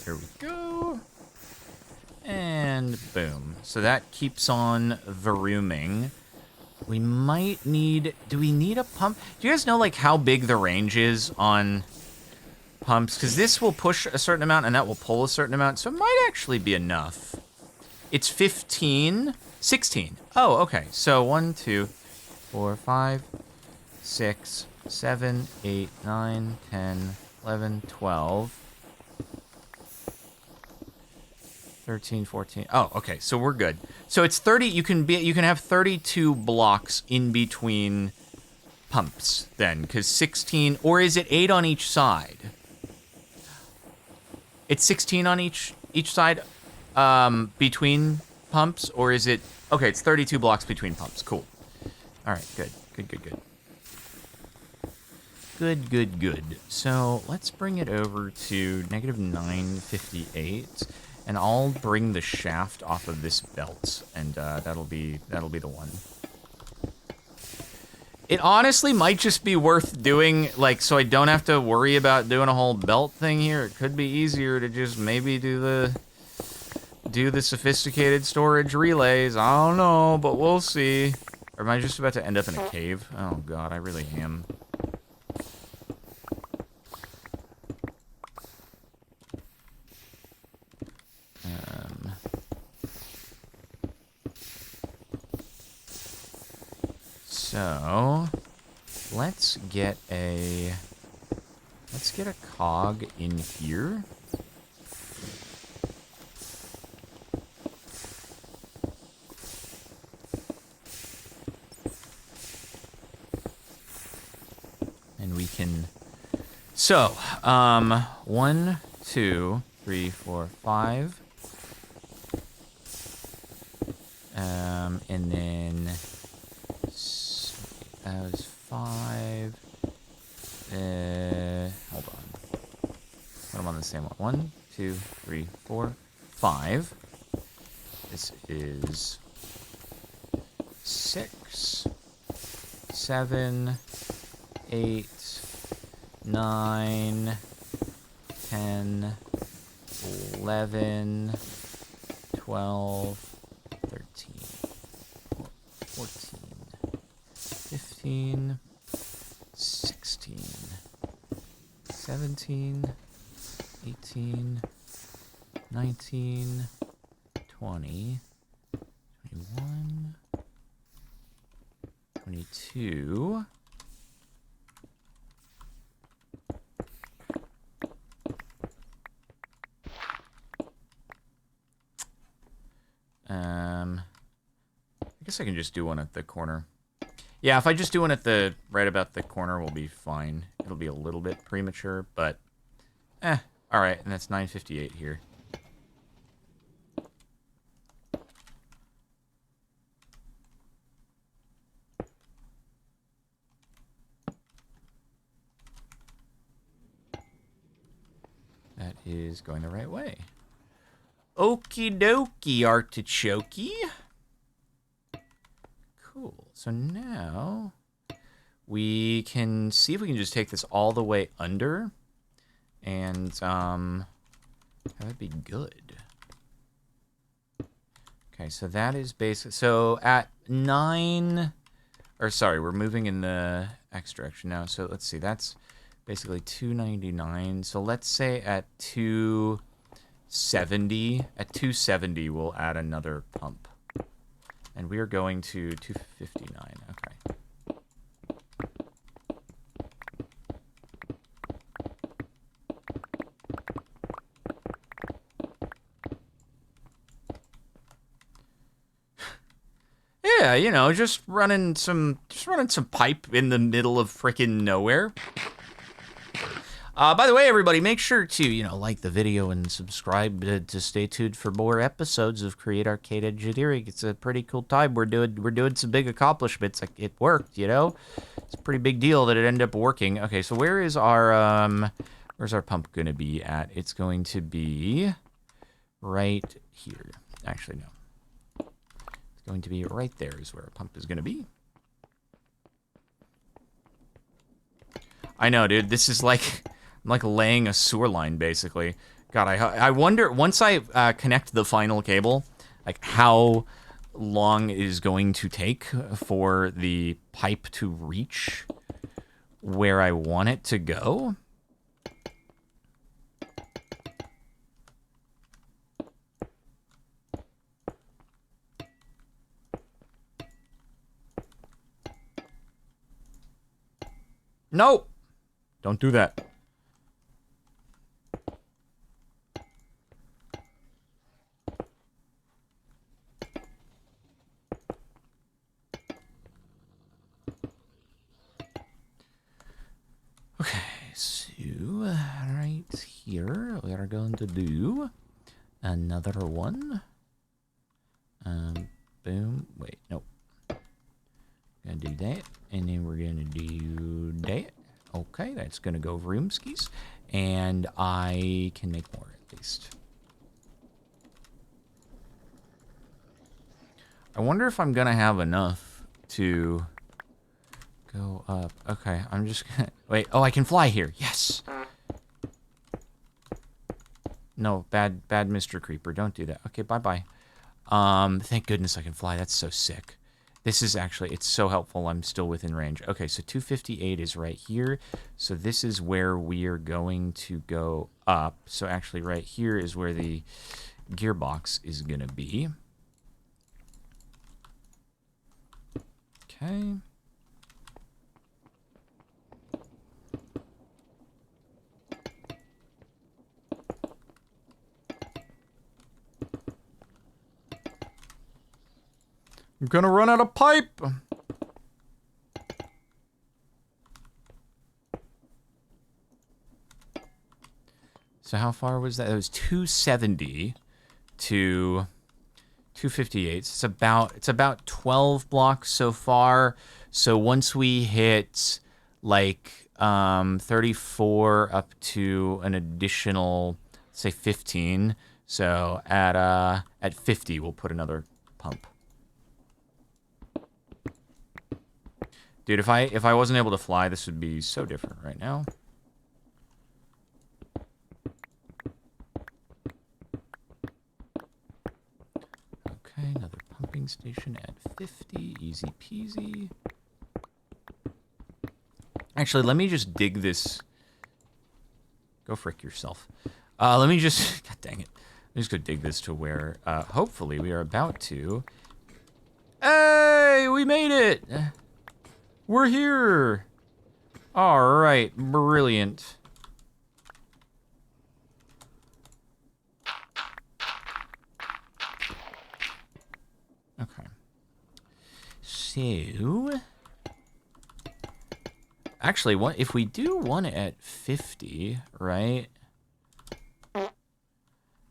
There we go. And boom. So that keeps on varooming. We might need... Do we need a pump? Do you guys know, like, how big the range is on pumps? Because this will push a certain amount, and that will pull a certain amount. So it might actually be enough. It's 15... 16. Oh, okay. So 1, 2, 4, 5, 6, 7, 8, 9, 10, 11, 12... 13, 14. Oh, okay. So we're good. So it's 30. You can have 32 blocks in between pumps then, because 16, or is it 8 on each side? It's 16 on each side between pumps, or is it... Okay, it's 32 blocks between pumps. Cool. All right, good. Good. So let's bring it over to negative 958. And I'll bring the shaft off of this belt, and that'll be the one. It honestly might just be worth doing, like, so I don't have to worry about doing a whole belt thing here. It could be easier to just maybe do the sophisticated storage relays. I don't know, but we'll see. Or am I just about to end up in a cave? Oh god, I really am. So let's get a cog in here. And we can, so, 1, 2, 3, 4, 5. And then that was 5. Hold on. Put them on the same one. 1, 2, 3, 4, 5. This is 6, 7, 8, 9, 10, 11, 12, 13, 14, 15, 16, 17, 18, 19, 20, 21, 22, I guess I can just do one at the corner. Yeah, if I just do one at the right about the corner, we'll be fine. It'll be a little bit premature, but all right, and that's 9:58 here. That is going the right way. Okie dokie, artichoke. Cool. So now we can see if we can just take this all the way under, and that would be good. Okay, so that is basic. So at 9, or sorry, we're moving in the X direction now. So let's see, that's basically 299. So let's say at 270. At 270, we'll add another pump. And we are going to 259. Okay. Yeah, you know, just running some pipe in the middle of frickin' nowhere. By the way, everybody, make sure to, like the video and subscribe to stay tuned for more episodes of Create Arcane Engineering. It's a pretty cool time. We're doing some big accomplishments. Like, it worked, It's a pretty big deal that it ended up working. Okay, so where's our pump gonna be at? It's going to be right here. Actually, no. It's going to be right there is where our pump is gonna be. I know, dude. This is like... I'm like laying a sewer line, basically. God, I wonder, once I connect the final cable, like how long it is going to take for the pipe to reach where I want it to go. No! Don't do that. Okay, so right here we are going to do another one. Boom. Wait, nope. Gonna do that, and then we're gonna do that. Okay, that's gonna go roomskis, and I can make more at least. I wonder if I'm gonna have enough to go up. Okay, I'm just gonna... Wait, oh, I can fly here. Yes! No, bad Mr. Creeper. Don't do that. Okay, bye-bye. Thank goodness I can fly. That's so sick. This is actually... It's so helpful. I'm still within range. Okay, so 258 is right here. So this is where we are going to go up. So actually right here is where the gearbox is going to be. Okay. I'm gonna run out of pipe. So how far was that? It was 270 to 258. It's about 12 blocks so far. So once we hit like 34 up to an additional, say 15. So at 50 we'll put another pump. Dude, if I wasn't able to fly, this would be so different right now. Okay, another pumping station at 50, easy peasy. Actually, let me just dig this. Go frick yourself. Let me just, god dang it. Let me just go dig this to where, hopefully we are about to. Hey, we made it! We're here! Alright, brilliant. Okay. So, actually, what if we do one at 50, right?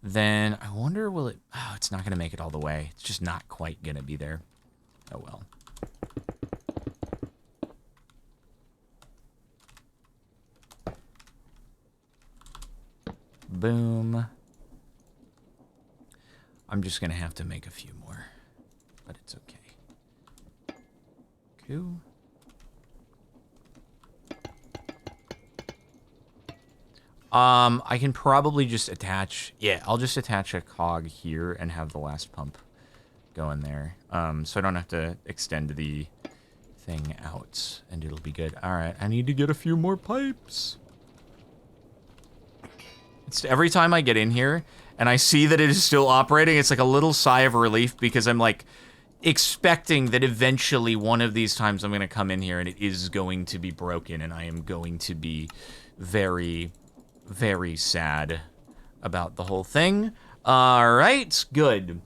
Then I wonder, will it? Oh, it's not gonna make it all the way. It's just not quite gonna be there. Oh well. Boom. I'm just gonna have to make a few more, but it's okay. Cool. I can probably just attach, yeah, I'll just attach a cog here and have the last pump go in there. So I don't have to extend the thing out, and it'll be good. All right, I need to get a few more pipes. It's every time I get in here and I see that it is still operating, it's like a little sigh of relief because I'm like expecting that eventually one of these times I'm going to come in here and it is going to be broken and I am going to be very, very sad about the whole thing. All right, good.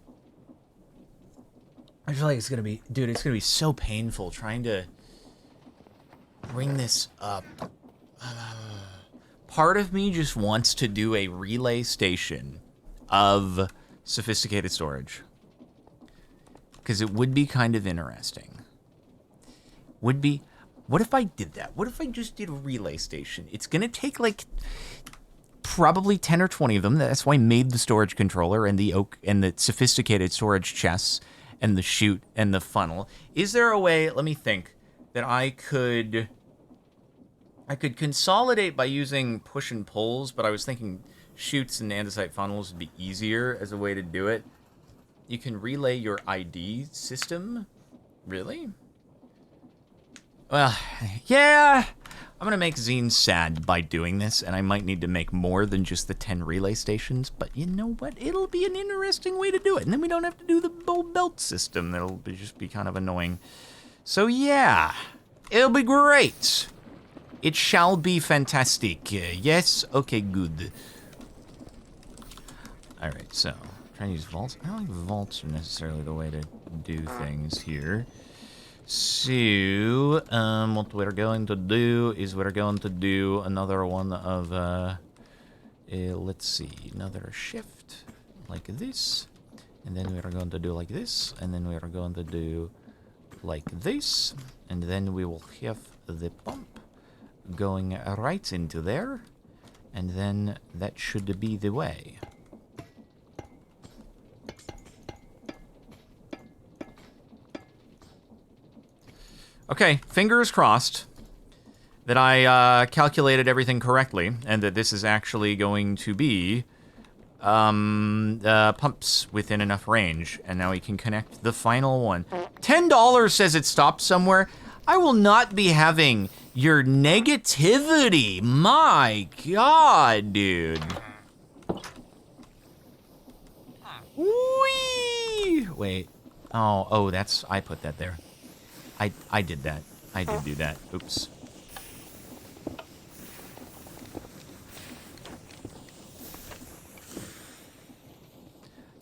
I feel like it's going to be, dude, it's going to be so painful trying to bring this up. Part of me just wants to do a relay station of sophisticated storage. Because it would be kind of interesting. Would be... What if I did that? What if I just did a relay station? It's going to take, like, probably 10 or 20 of them. That's why I made the storage controller and the oak and the sophisticated storage chests and the chute and the funnel. Is there a way, let me think, that I could consolidate by using push and pulls, but I was thinking chutes and andesite funnels would be easier as a way to do it. You can relay your ID system? Really? Well, yeah. I'm going to make Zine sad by doing this, and I might need to make more than just the 10 relay stations, but you know what? It'll be an interesting way to do it, and then we don't have to do the old belt system. That'll just be kind of annoying. So yeah, it'll be great. It shall be fantastic. Yes? Okay, good. Alright, so, trying to use vaults. I don't think vaults are necessarily the way to do things here. So, what we're going to do is we're going to do another one of, let's see, another shift, like this. And then we're going to do like this. And then we're going to do like this. And then we will have the pump going right into there, and then that should be the way. Okay, fingers crossed that I calculated everything correctly, and that this is actually going to be pumps within enough range, and now we can connect the final one. $10 says it stopped somewhere. I will not be having your negativity. My God, dude. Whee! Wait. Oh, that's, I put that there. I did that. I did do that. Oops.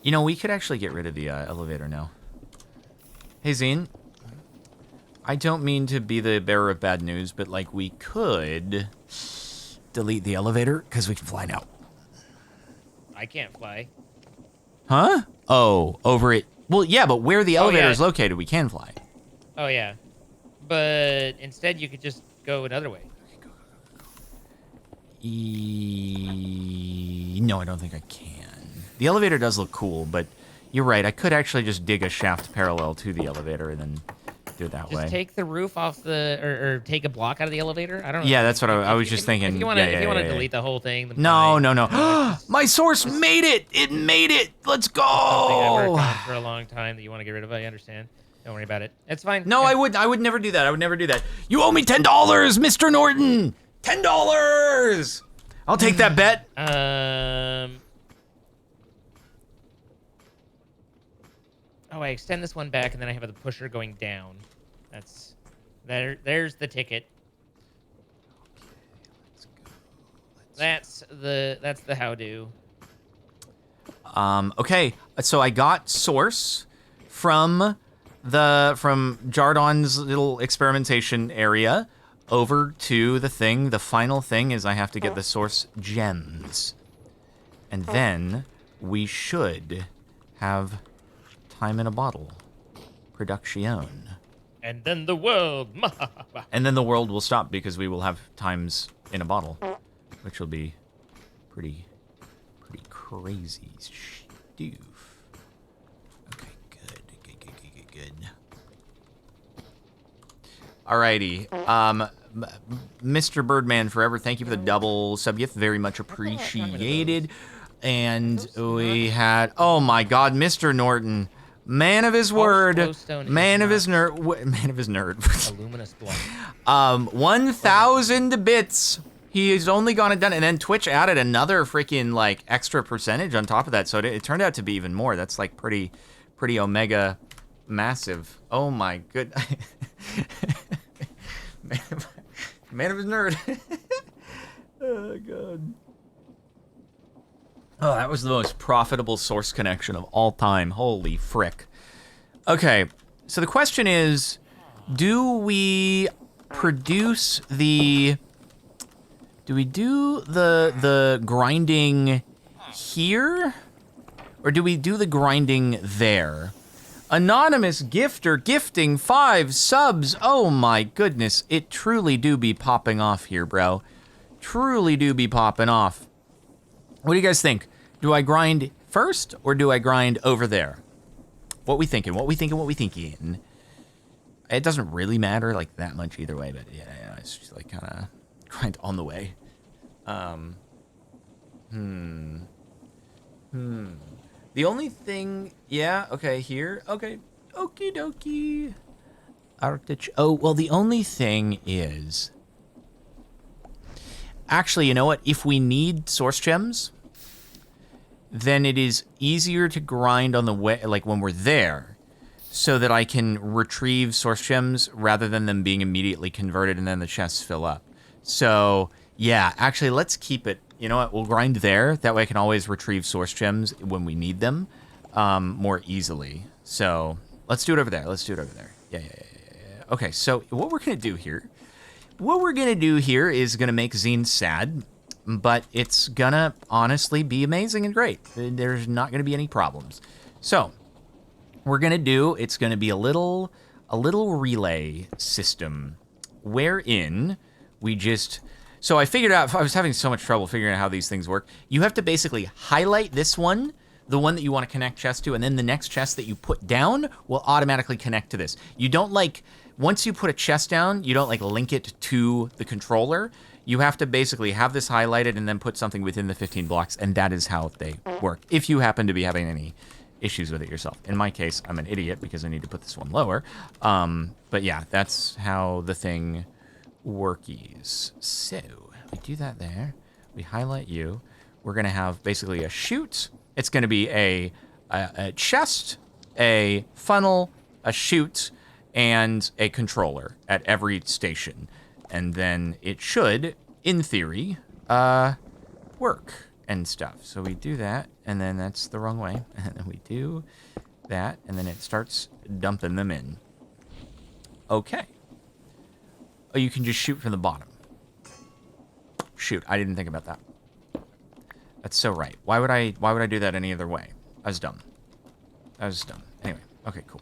You know, we could actually get rid of the elevator now. Hey, Zine. I don't mean to be the bearer of bad news, but, like, we could delete the elevator, because we can fly now. I can't fly. Huh? Oh, over it. Well, yeah, but where the elevator yeah. is located, we can fly. Oh, yeah. But instead, you could just go another way. No, I don't think I can. The elevator does look cool, but you're right. I could actually just dig a shaft parallel to the elevator and then do it that way. Just take the roof off or take a block out of the elevator. I don't know. Yeah, that's what I was just thinking. If you want to delete the whole thing, then no. just, My source made it. It made it. Let's go. Something I've worked on for a long time that you want to get rid of. I understand. Don't worry about it. It's fine. No, yeah. I would never do that. I would never do that. You owe me $10, Mr. Norton. $10. I'll take that bet. Oh, I extend this one back, and then I have the pusher going down. That's there's the ticket. That's the how-do. Okay, so I got source from Jardon's little experimentation area over to the thing. The final thing is I have to get the source gems. And then we should have time in a bottle. Production. And then the world. And then the world will stop because we will have times in a bottle, which will be pretty crazy stoof. Okay, good. Alrighty. Mr. Birdman Forever, thank you for the double sub-gift. Very much appreciated. And we had, oh my God, Mr. Norton. Man of his word. Man of his nerd. A luminous block. 1,000 bits. He's only gone and done it. And then Twitch added another freaking, like, extra percentage on top of that. So it turned out to be even more. That's, like, pretty omega massive. Oh my good. Man of his nerd. Oh, God. Oh, that was the most profitable source connection of all time. Holy frick. Okay, so the question is, do we produce the... Do we do the grinding here? Or do we do the grinding there? Anonymous gifter gifting 5 subs. Oh my goodness. It truly do be popping off here, bro. Truly do be popping off. What do you guys think? Do I grind first or do I grind over there? What we thinking? It doesn't really matter like that much either way, but yeah, it's just like kind of grind on the way. The only thing, yeah, okay, here, okay, okie dokie. Oh, well, the only thing is, actually, you know what? If we need source gems, then it is easier to grind on the way, like when we're there, so that I can retrieve source gems rather than them being immediately converted and then the chests fill up. So, yeah, actually, let's keep it. You know what? We'll grind there. That way I can always retrieve source gems when we need them more easily. So, let's do it over there. Yeah. Okay, so what we're going to do here is going to make Zine sad, but it's going to honestly be amazing and great. There's not going to be any problems. So, it's going to be a little relay system wherein we just... So I figured out, I was having so much trouble figuring out how these things work. You have to basically highlight this one, the one that you want to connect chest to, and then the next chest that you put down will automatically connect to this. You don't once you put a chest down, you don't link it to the controller. You have to basically have this highlighted and then put something within the 15 blocks, and that is how they work. If you happen to be having any issues with it yourself. In my case, I'm an idiot because I need to put this one lower. But yeah, that's how the thing workies. So we do that there. We highlight you. We're gonna have basically a chute. It's gonna be a chest, a funnel, a chute, and a controller at every station. And then it should, in theory, work and stuff. So we do that, and then that's the wrong way. And then we do that, and then it starts dumping them in. Okay. Oh, you can just shoot from the bottom. Shoot, I didn't think about that. That's so right. Why would I do that any other way? I was dumb. I was dumb. Anyway, okay, cool.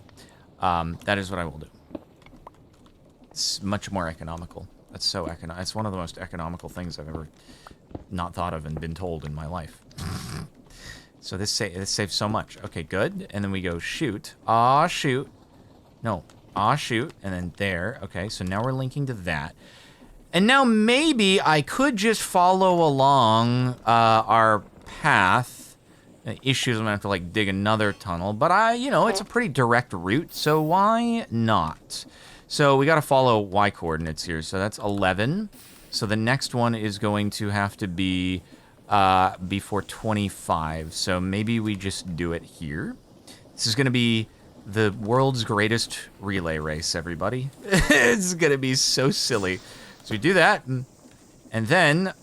That is what I will do. It's much more economical. That's so economical. It's one of the most economical things I've ever not thought of and been told in my life. So this saves so much. Okay, good. And then we go shoot. Ah, shoot. No. Ah, shoot. And then there. Okay, so now we're linking to that. And now maybe I could just follow along our path. Issues, I'm gonna have to like dig another tunnel, but it's a pretty direct route, so why not? So we gotta follow Y coordinates here. So that's 11. So the next one is going to have to be before 25. So maybe we just do it here. This is gonna be the world's greatest relay race, everybody. It's gonna be so silly. So we do that, and then,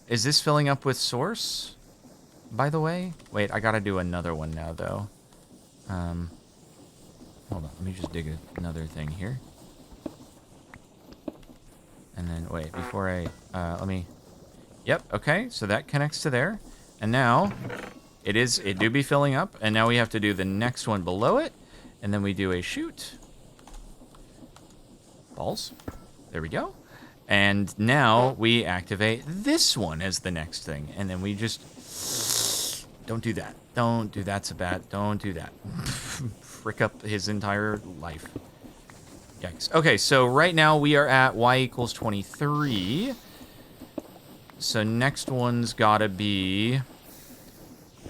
is this filling up with source, by the way? Wait, I gotta do another one now, though. Hold on, let me just dig another thing here. And then, wait, before yep, okay, so that connects to there. And now, it do be filling up, and now we have to do the next one below it, and then we do a shoot. Balls. There we go. And now we activate this one as the next thing. And then we just... Don't do that. Don't do that, Sabat. Don't do that. Frick up his entire life. Yikes. Okay, so right now we are at y equals 23. So next one's gotta be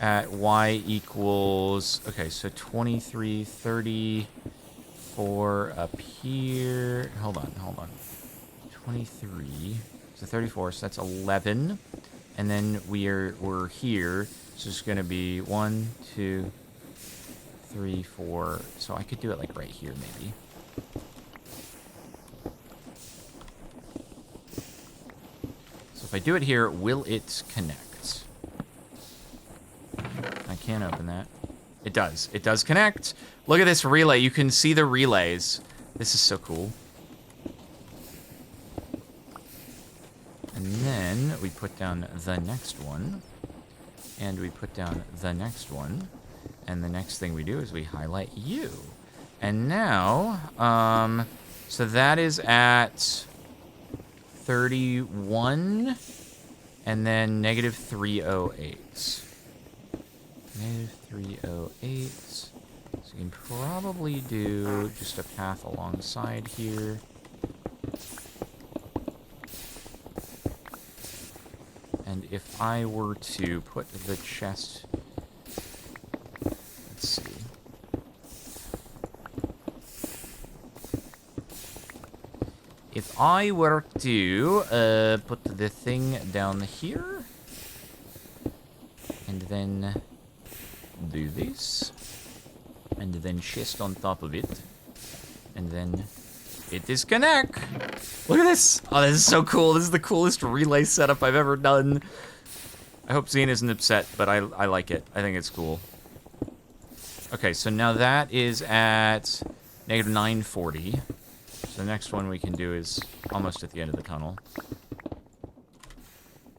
at y equals... Okay, so 23, 34 up here. Hold on. 23, so 34, so that's 11, and then we're here, so it's gonna be 1, 2, 3, 4, so I could do it like right here maybe. So if I do it here, will it connect? I can't open that. It does connect. Look at this relay, you can see the relays. This is so cool. And then we put down the next one, and we put down the next one, and the next thing we do is we highlight you. And now, so that is at 31, and then negative 308. Negative 308. So you can probably do just a path alongside here. And if I were to put the chest... Let's see. If I were to put the thing down here, and then do this, and then chest on top of it, and then it disconnect. Look at this. Oh, this is so cool. This is the coolest relay setup I've ever done. I hope Zine isn't upset, but I like it. I think it's cool. Okay, so now that is at negative 940. So the next one we can do is almost at the end of the tunnel.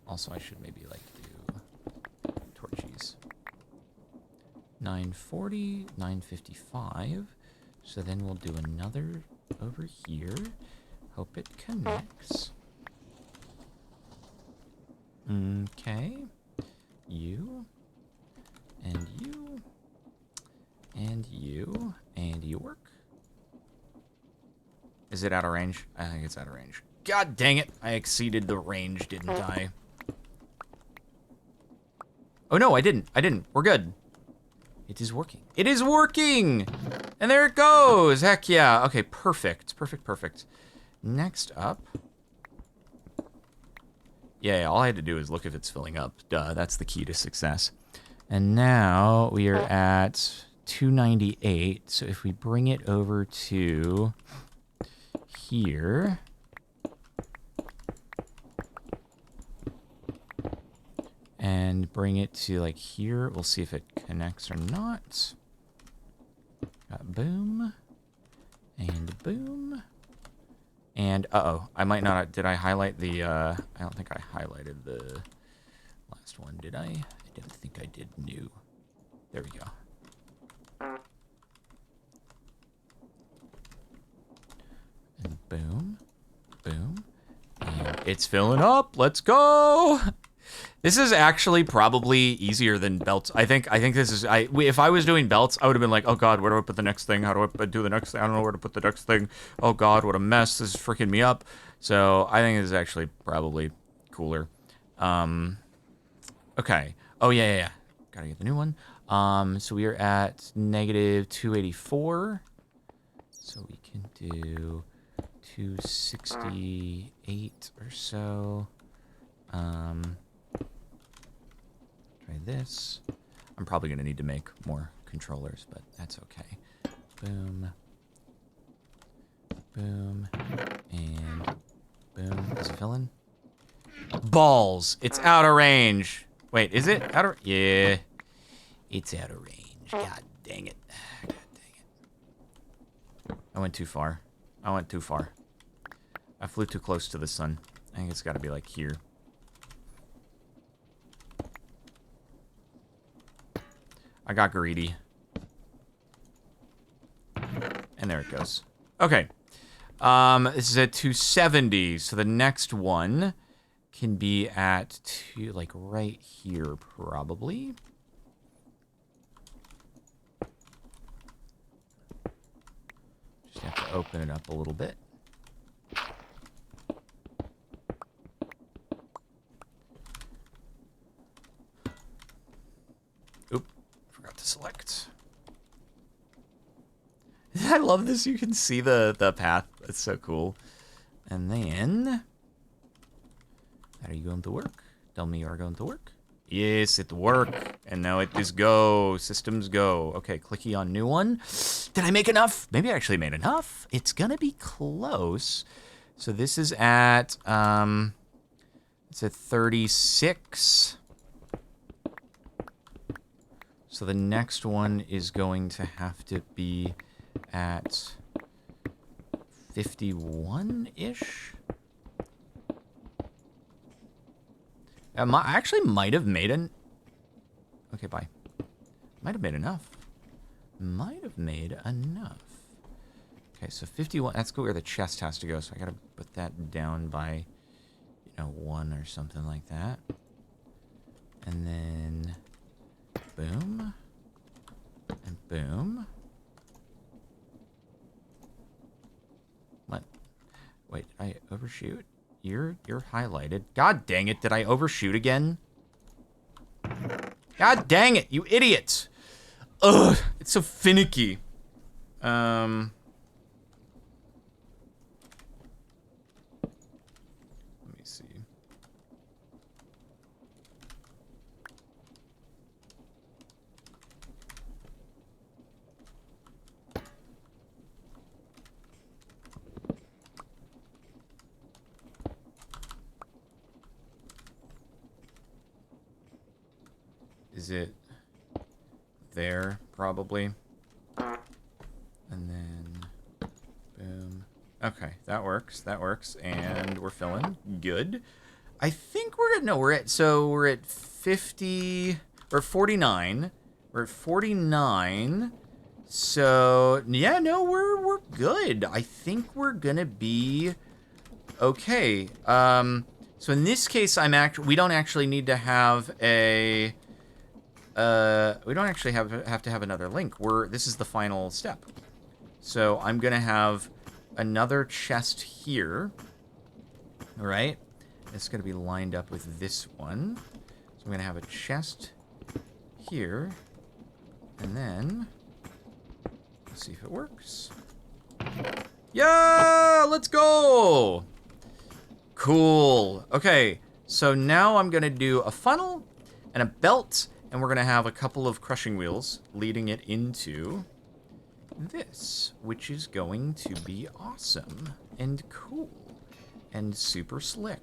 Also, I should maybe like do torchies. 940, 955. So then we'll do another over here. Hope it connects. Okay. You. And you. And you. And you work. Is it out of range? I think it's out of range. God dang it. I exceeded the range, didn't I? Oh, no, I didn't. We're good. It is working. It is working! And there it goes. Heck yeah. Okay, perfect. Perfect. Next up. Yeah, all I had to do is look if it's filling up. Duh, that's the key to success. And now we are at 298. So if we bring it over to here. And bring it to like here. We'll see if it connects or not. Got boom. And boom. And, uh-oh. I might not... Did I highlight the... I don't think I highlighted the last one, did I? I didn't think I did. New. There we go. And boom. Boom. And it's filling up. Let's go! This is actually probably easier than belts. I think this is... if I was doing belts, I would have been like, oh god, where do I put the next thing? How do I do the next thing? I don't know where to put the next thing. Oh god, what a mess. This is freaking me up. So I think this is actually probably cooler. Okay. Oh, yeah. Gotta get the new one. So we are at negative 284. So we can do 268 or so. Try this. I'm probably gonna need to make more controllers, but that's okay. Boom. Boom. And boom. Is it filling? Balls! It's out of range. Wait, is it out of... Yeah. It's out of range. God dang it. God dang it. I went too far. I flew too close to the sun. I think it's gotta be like here. I got greedy. And there it goes. Okay. This is at 270, so the next one can be at like right here, probably. Just have to open it up a little bit. Oop, forgot to select. I love this. You can see the path. It's so cool. And then, are you going to work? Tell me you are going to work. Yes, it worked. And now it is go. Systems go. Okay, clicky on new one. Did I make enough? Maybe I actually made enough. It's gonna be close. So this is at it's at 36. So the next one is going to have to be at 51-ish. I actually might have made an... Okay, bye. Might have made enough. Okay, so 51... That's where the chest has to go, so I gotta put that down by, 1 or something like that. And then... Boom. And boom. What? Wait, did I overshoot? You're highlighted. God dang it, did I overshoot again? God dang it, you idiot! Ugh, it's so finicky. Let me see. Is it there, probably? And then, boom. Okay, that works, and we're filling. Good. I think we're at, no, we're at 50, we're at 49. We're at 49. So, yeah, no, we're good. I think we're gonna be okay. So in this case, we don't actually need to have a... we don't actually have to have another link. This is the final step. So I'm gonna have another chest here, right? It's gonna be lined up with this one. So I'm gonna have a chest here, and then let's see if it works. Yeah, let's go. Cool. Okay, so now I'm gonna do a funnel and a belt. And we're going to have a couple of crushing wheels leading it into this, which is going to be awesome and cool and super slick.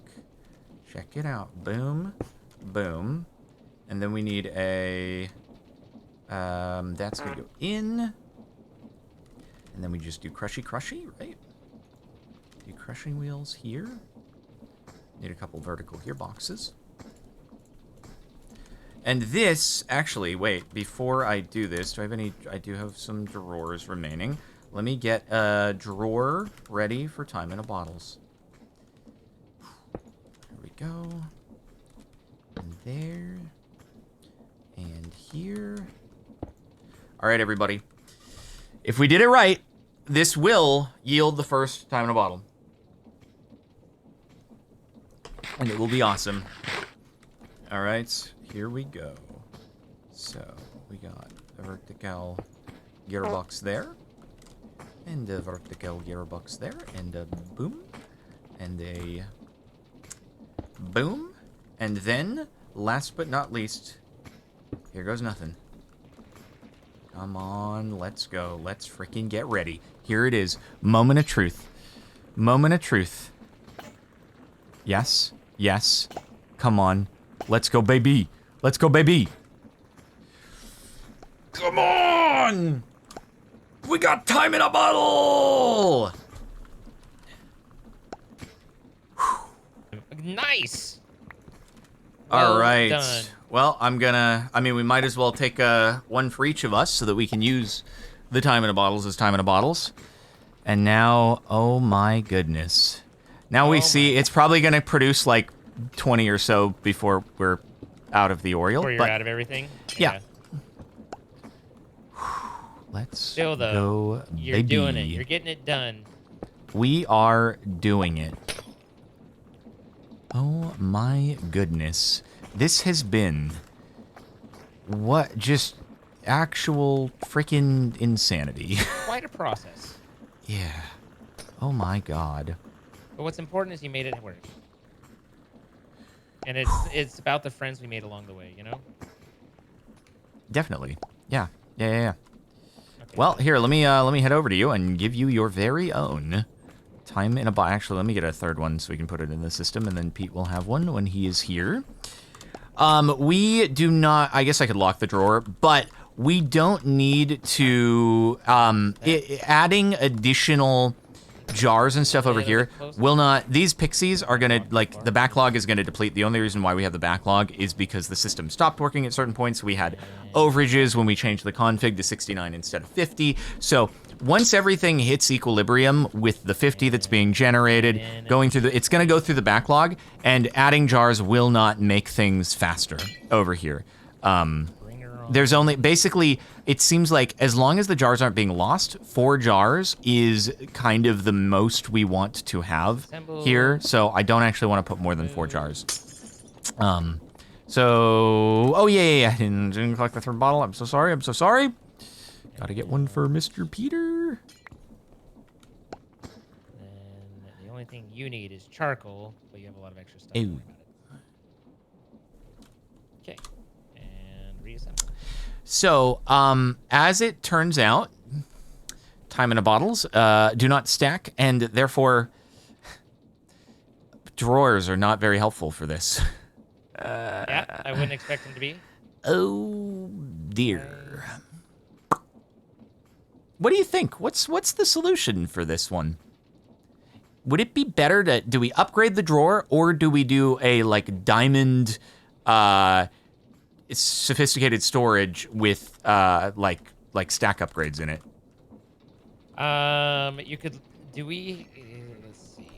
Check it out. Boom, boom. And then we need a... that's going to go in. And then we just do crushy, right? Do crushing wheels here. Need a couple vertical gearboxes. And this, actually, wait, before I do this, do I have any, I do have some drawers remaining. Let me get a drawer ready for time in a bottles. There we go. And there. And here. All right, everybody. If we did it right, this will yield the first time in a bottle. And it will be awesome. All right, here we go. So, we got a vertical gearbox there. And a vertical gearbox there. And a boom. And a boom. And then, last but not least, here goes nothing. Come on, let's go. Let's freaking get ready. Here it is. Moment of truth. Moment of truth. Yes. Yes. Come on. Let's go, baby. Let's go, baby. Come on! We got time in a bottle! Nice! All right. Done. Well, we might as well take one for each of us so that we can use the time in a bottles as time in a bottles. And now, oh my goodness. Now we see it's probably going to produce like 20 or so before we're out of the Oriole. Before you're out of everything? Yeah. Let's Still, though, go, you're baby. doing it. You're getting it done. We are doing it. Oh my goodness. This has been what just actual freaking insanity. Quite a process. Yeah. Oh my god. But what's important is you made it work. And it's about the friends we made along the way, you know? Definitely. Yeah. Yeah. Okay. Well, here, let me head over to you and give you your very own time in a box. Actually, let me get a third one so we can put it in the system, and then Pete will have one when he is here. We do not, I guess I could lock the drawer, but we don't need to, adding additional jars and stuff over here will not, these pixies are gonna, like, the backlog is gonna deplete. The only reason why we have the backlog is because the system stopped working at certain points. We had overages when we changed the config to 69 instead of 50. So once everything hits equilibrium with the 50 that's being generated, going through it's gonna go through the backlog, and adding jars will not make things faster over here. There's only, basically, it seems like as long as the jars aren't being lost, 4 jars is kind of the most we want to have here. So I don't actually want to put more than 4 jars. Oh yeah. I didn't collect the third bottle. I'm so sorry. Gotta get one for Mr. Peter. And the only thing you need is charcoal, but you have a lot of extra stuff. Ooh. Okay. And reassemble. So, as it turns out, time in a bottles do not stack, and therefore drawers are not very helpful for this. Yeah, I wouldn't expect them to be. Oh dear. What do you think? What's the solution for this one? Would it be better do we upgrade the drawer, or do we do a like diamond sophisticated storage with like stack upgrades in it? You could, let's see.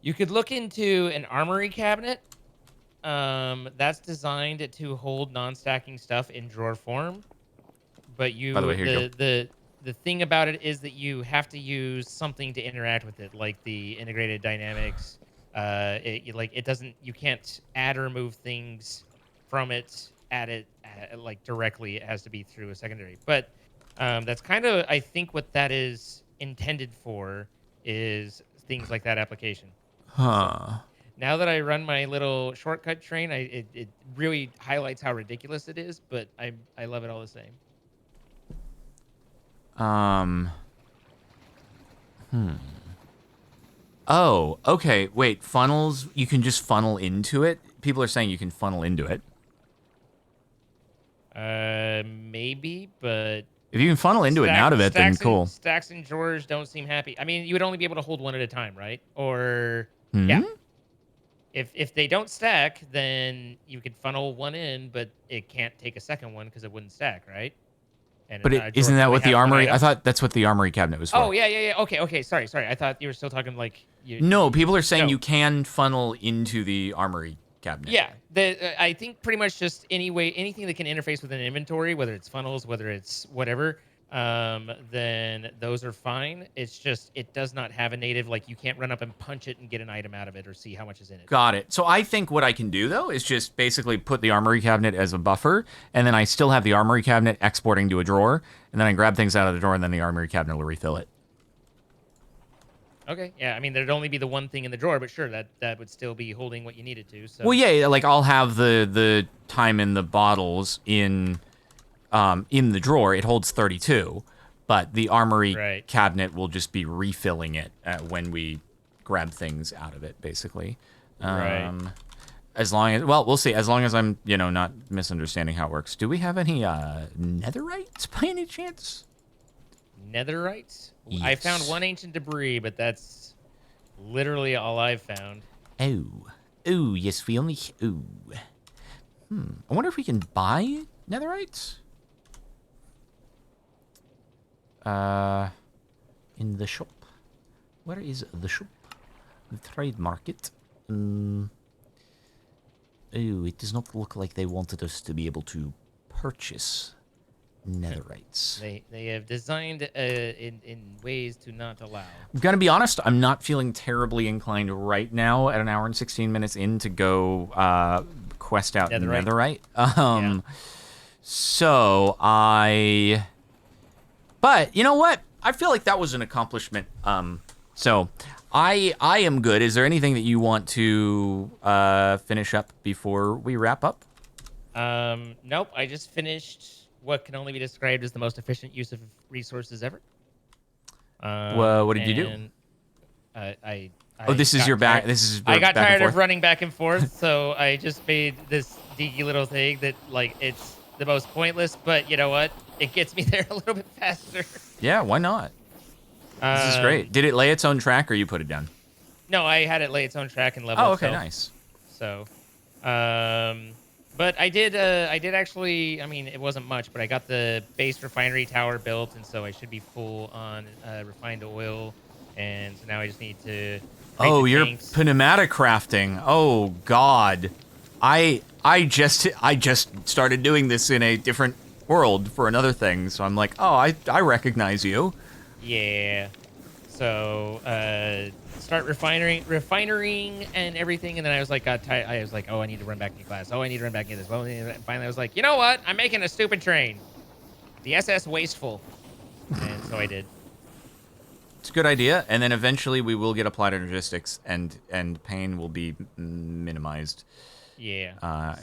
You could look into an armory cabinet. That's designed to hold non-stacking stuff in drawer form. But By the way, here you go. The thing about it is that you have to use something to interact with it, like the integrated dynamics. You can't add or remove things from it, like directly. It has to be through a secondary. But that's kind of, I think, what that is intended for, is things like that application. Huh. So, now that I run my little shortcut train, it really highlights how ridiculous it is, but I love it all the same. Oh, okay. Wait, funnels, you can just funnel into it? People are saying you can funnel into it. Maybe, but If you can funnel into it and out of it, then cool. Stacks and drawers don't seem happy. I mean, you would only be able to hold one at a time, right? Or Hmm? yeah. If they don't stack, then you could funnel one in, but it can't take a second one because it wouldn't stack, right? And But a drawer isn't can that only what the have one armory? I item. thought that's what the armory cabinet was for. Oh yeah. Okay. Sorry. I thought you were still talking like you. No, people are saying No. you can funnel into the armory cabinet. Yeah, I think pretty much just anything that can interface with an inventory, whether it's funnels, whether it's whatever, then those are fine. It's just it does not have a native, like you can't run up and punch it and get an item out of it or see how much is in it. Got it. So I think what I can do, though, is just basically put the armory cabinet as a buffer, and then I still have the armory cabinet exporting to a drawer, and then I grab things out of the drawer, and then the armory cabinet will refill it. Okay, yeah, I mean, there'd only be the one thing in the drawer, but sure, that would still be holding what you needed to. So. Well, yeah, like I'll have the time in the bottles in the drawer. It holds 32, but the armory cabinet will just be refilling it when we grab things out of it, basically. Right. As long as, well, we'll see. As long as I'm, not misunderstanding how it works. Do we have any netherite by any chance? Netherite? Yes. I found one ancient debris, but that's literally all I've found. Oh, yes, we only. Ooh. I wonder if we can buy netherites. In the shop. Where is the shop? The trade market. Oh, it does not look like they wanted us to be able to purchase netherites. They have designed in ways to not allow. I'm gonna be honest, I'm not feeling terribly inclined right now at an hour and 16 minutes in to go quest out netherite. Yeah. So but you know what? I feel like that was an accomplishment. So I am good. Is there anything that you want to finish up before we wrap up? Nope. I just finished what can only be described as the most efficient use of resources ever. Well, what did you do? This is your back. This is. I got tired of running back and forth, so I just made this dinky little thing that, like, it's the most pointless. But you know what? It gets me there a little bit faster. Yeah, why not? This is great. Did it lay its own track, or you put it down? No, I had it lay its own track and level. Oh, okay, nice. So, but I did actually. I mean, it wasn't much, but I got the base refinery tower built, and so I should be full on refined oil. And so now I just need to. Oh, you're pneumatic crafting. Oh God, I just started doing this in a different world for another thing. So I'm like, oh, I recognize you. Yeah. So start refining and everything, and then I was like, got tired. I was like, oh, I need to run back into class. Oh, I need to run back into this. Well, and finally, I was like, you know what? I'm making a stupid train. The SS Wasteful. And so I did. It's a good idea, and then eventually we will get applied energistics, and pain will be minimized. Yeah.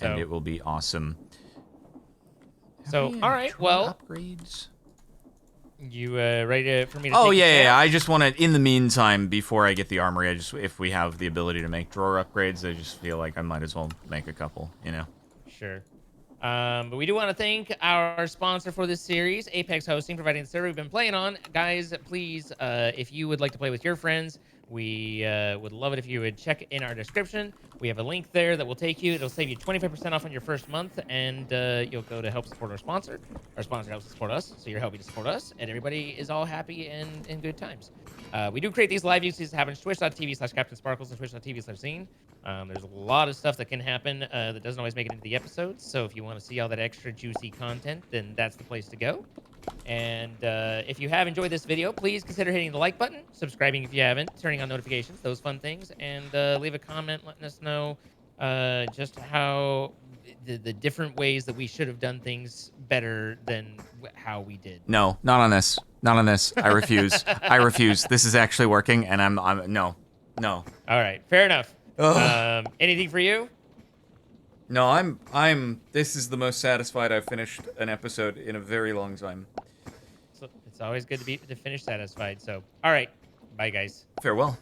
And it will be awesome. So, all right, well, upgrades. You ready for me to? Oh yeah. I just want to. In the meantime, before I get the armory, if we have the ability to make drawer upgrades, I just feel like I might as well make a couple. Sure. But we do want to thank our sponsor for this series, Apex Hosting, providing the server we've been playing on. Guys, please, if you would like to play with your friends, we would love it if you would check in our description. We have a link there that will take you. It'll save you 25% off on your first month, and you'll go to help support our sponsor. Our sponsor helps support us, so you're helping to support us, and everybody is all happy and in good times. We do create these live uses that happen on twitch.tv/CaptainSparkles and twitch.tv/Scene. There's a lot of stuff that can happen that doesn't always make it into the episodes, so if you want to see all that extra juicy content, then that's the place to go. And if you have enjoyed this video, please consider hitting the like button, subscribing if you haven't, turning on notifications, those fun things, and leave a comment letting us know just how the different ways that we should have done things better than how we did. No, not on this. Not on this. I refuse. I refuse. This is actually working, and I'm no. All right, fair enough. Anything for you? No, I'm. This is the most satisfied I've finished an episode in a very long time. So it's always good to finish satisfied. So, all right, bye guys. Farewell.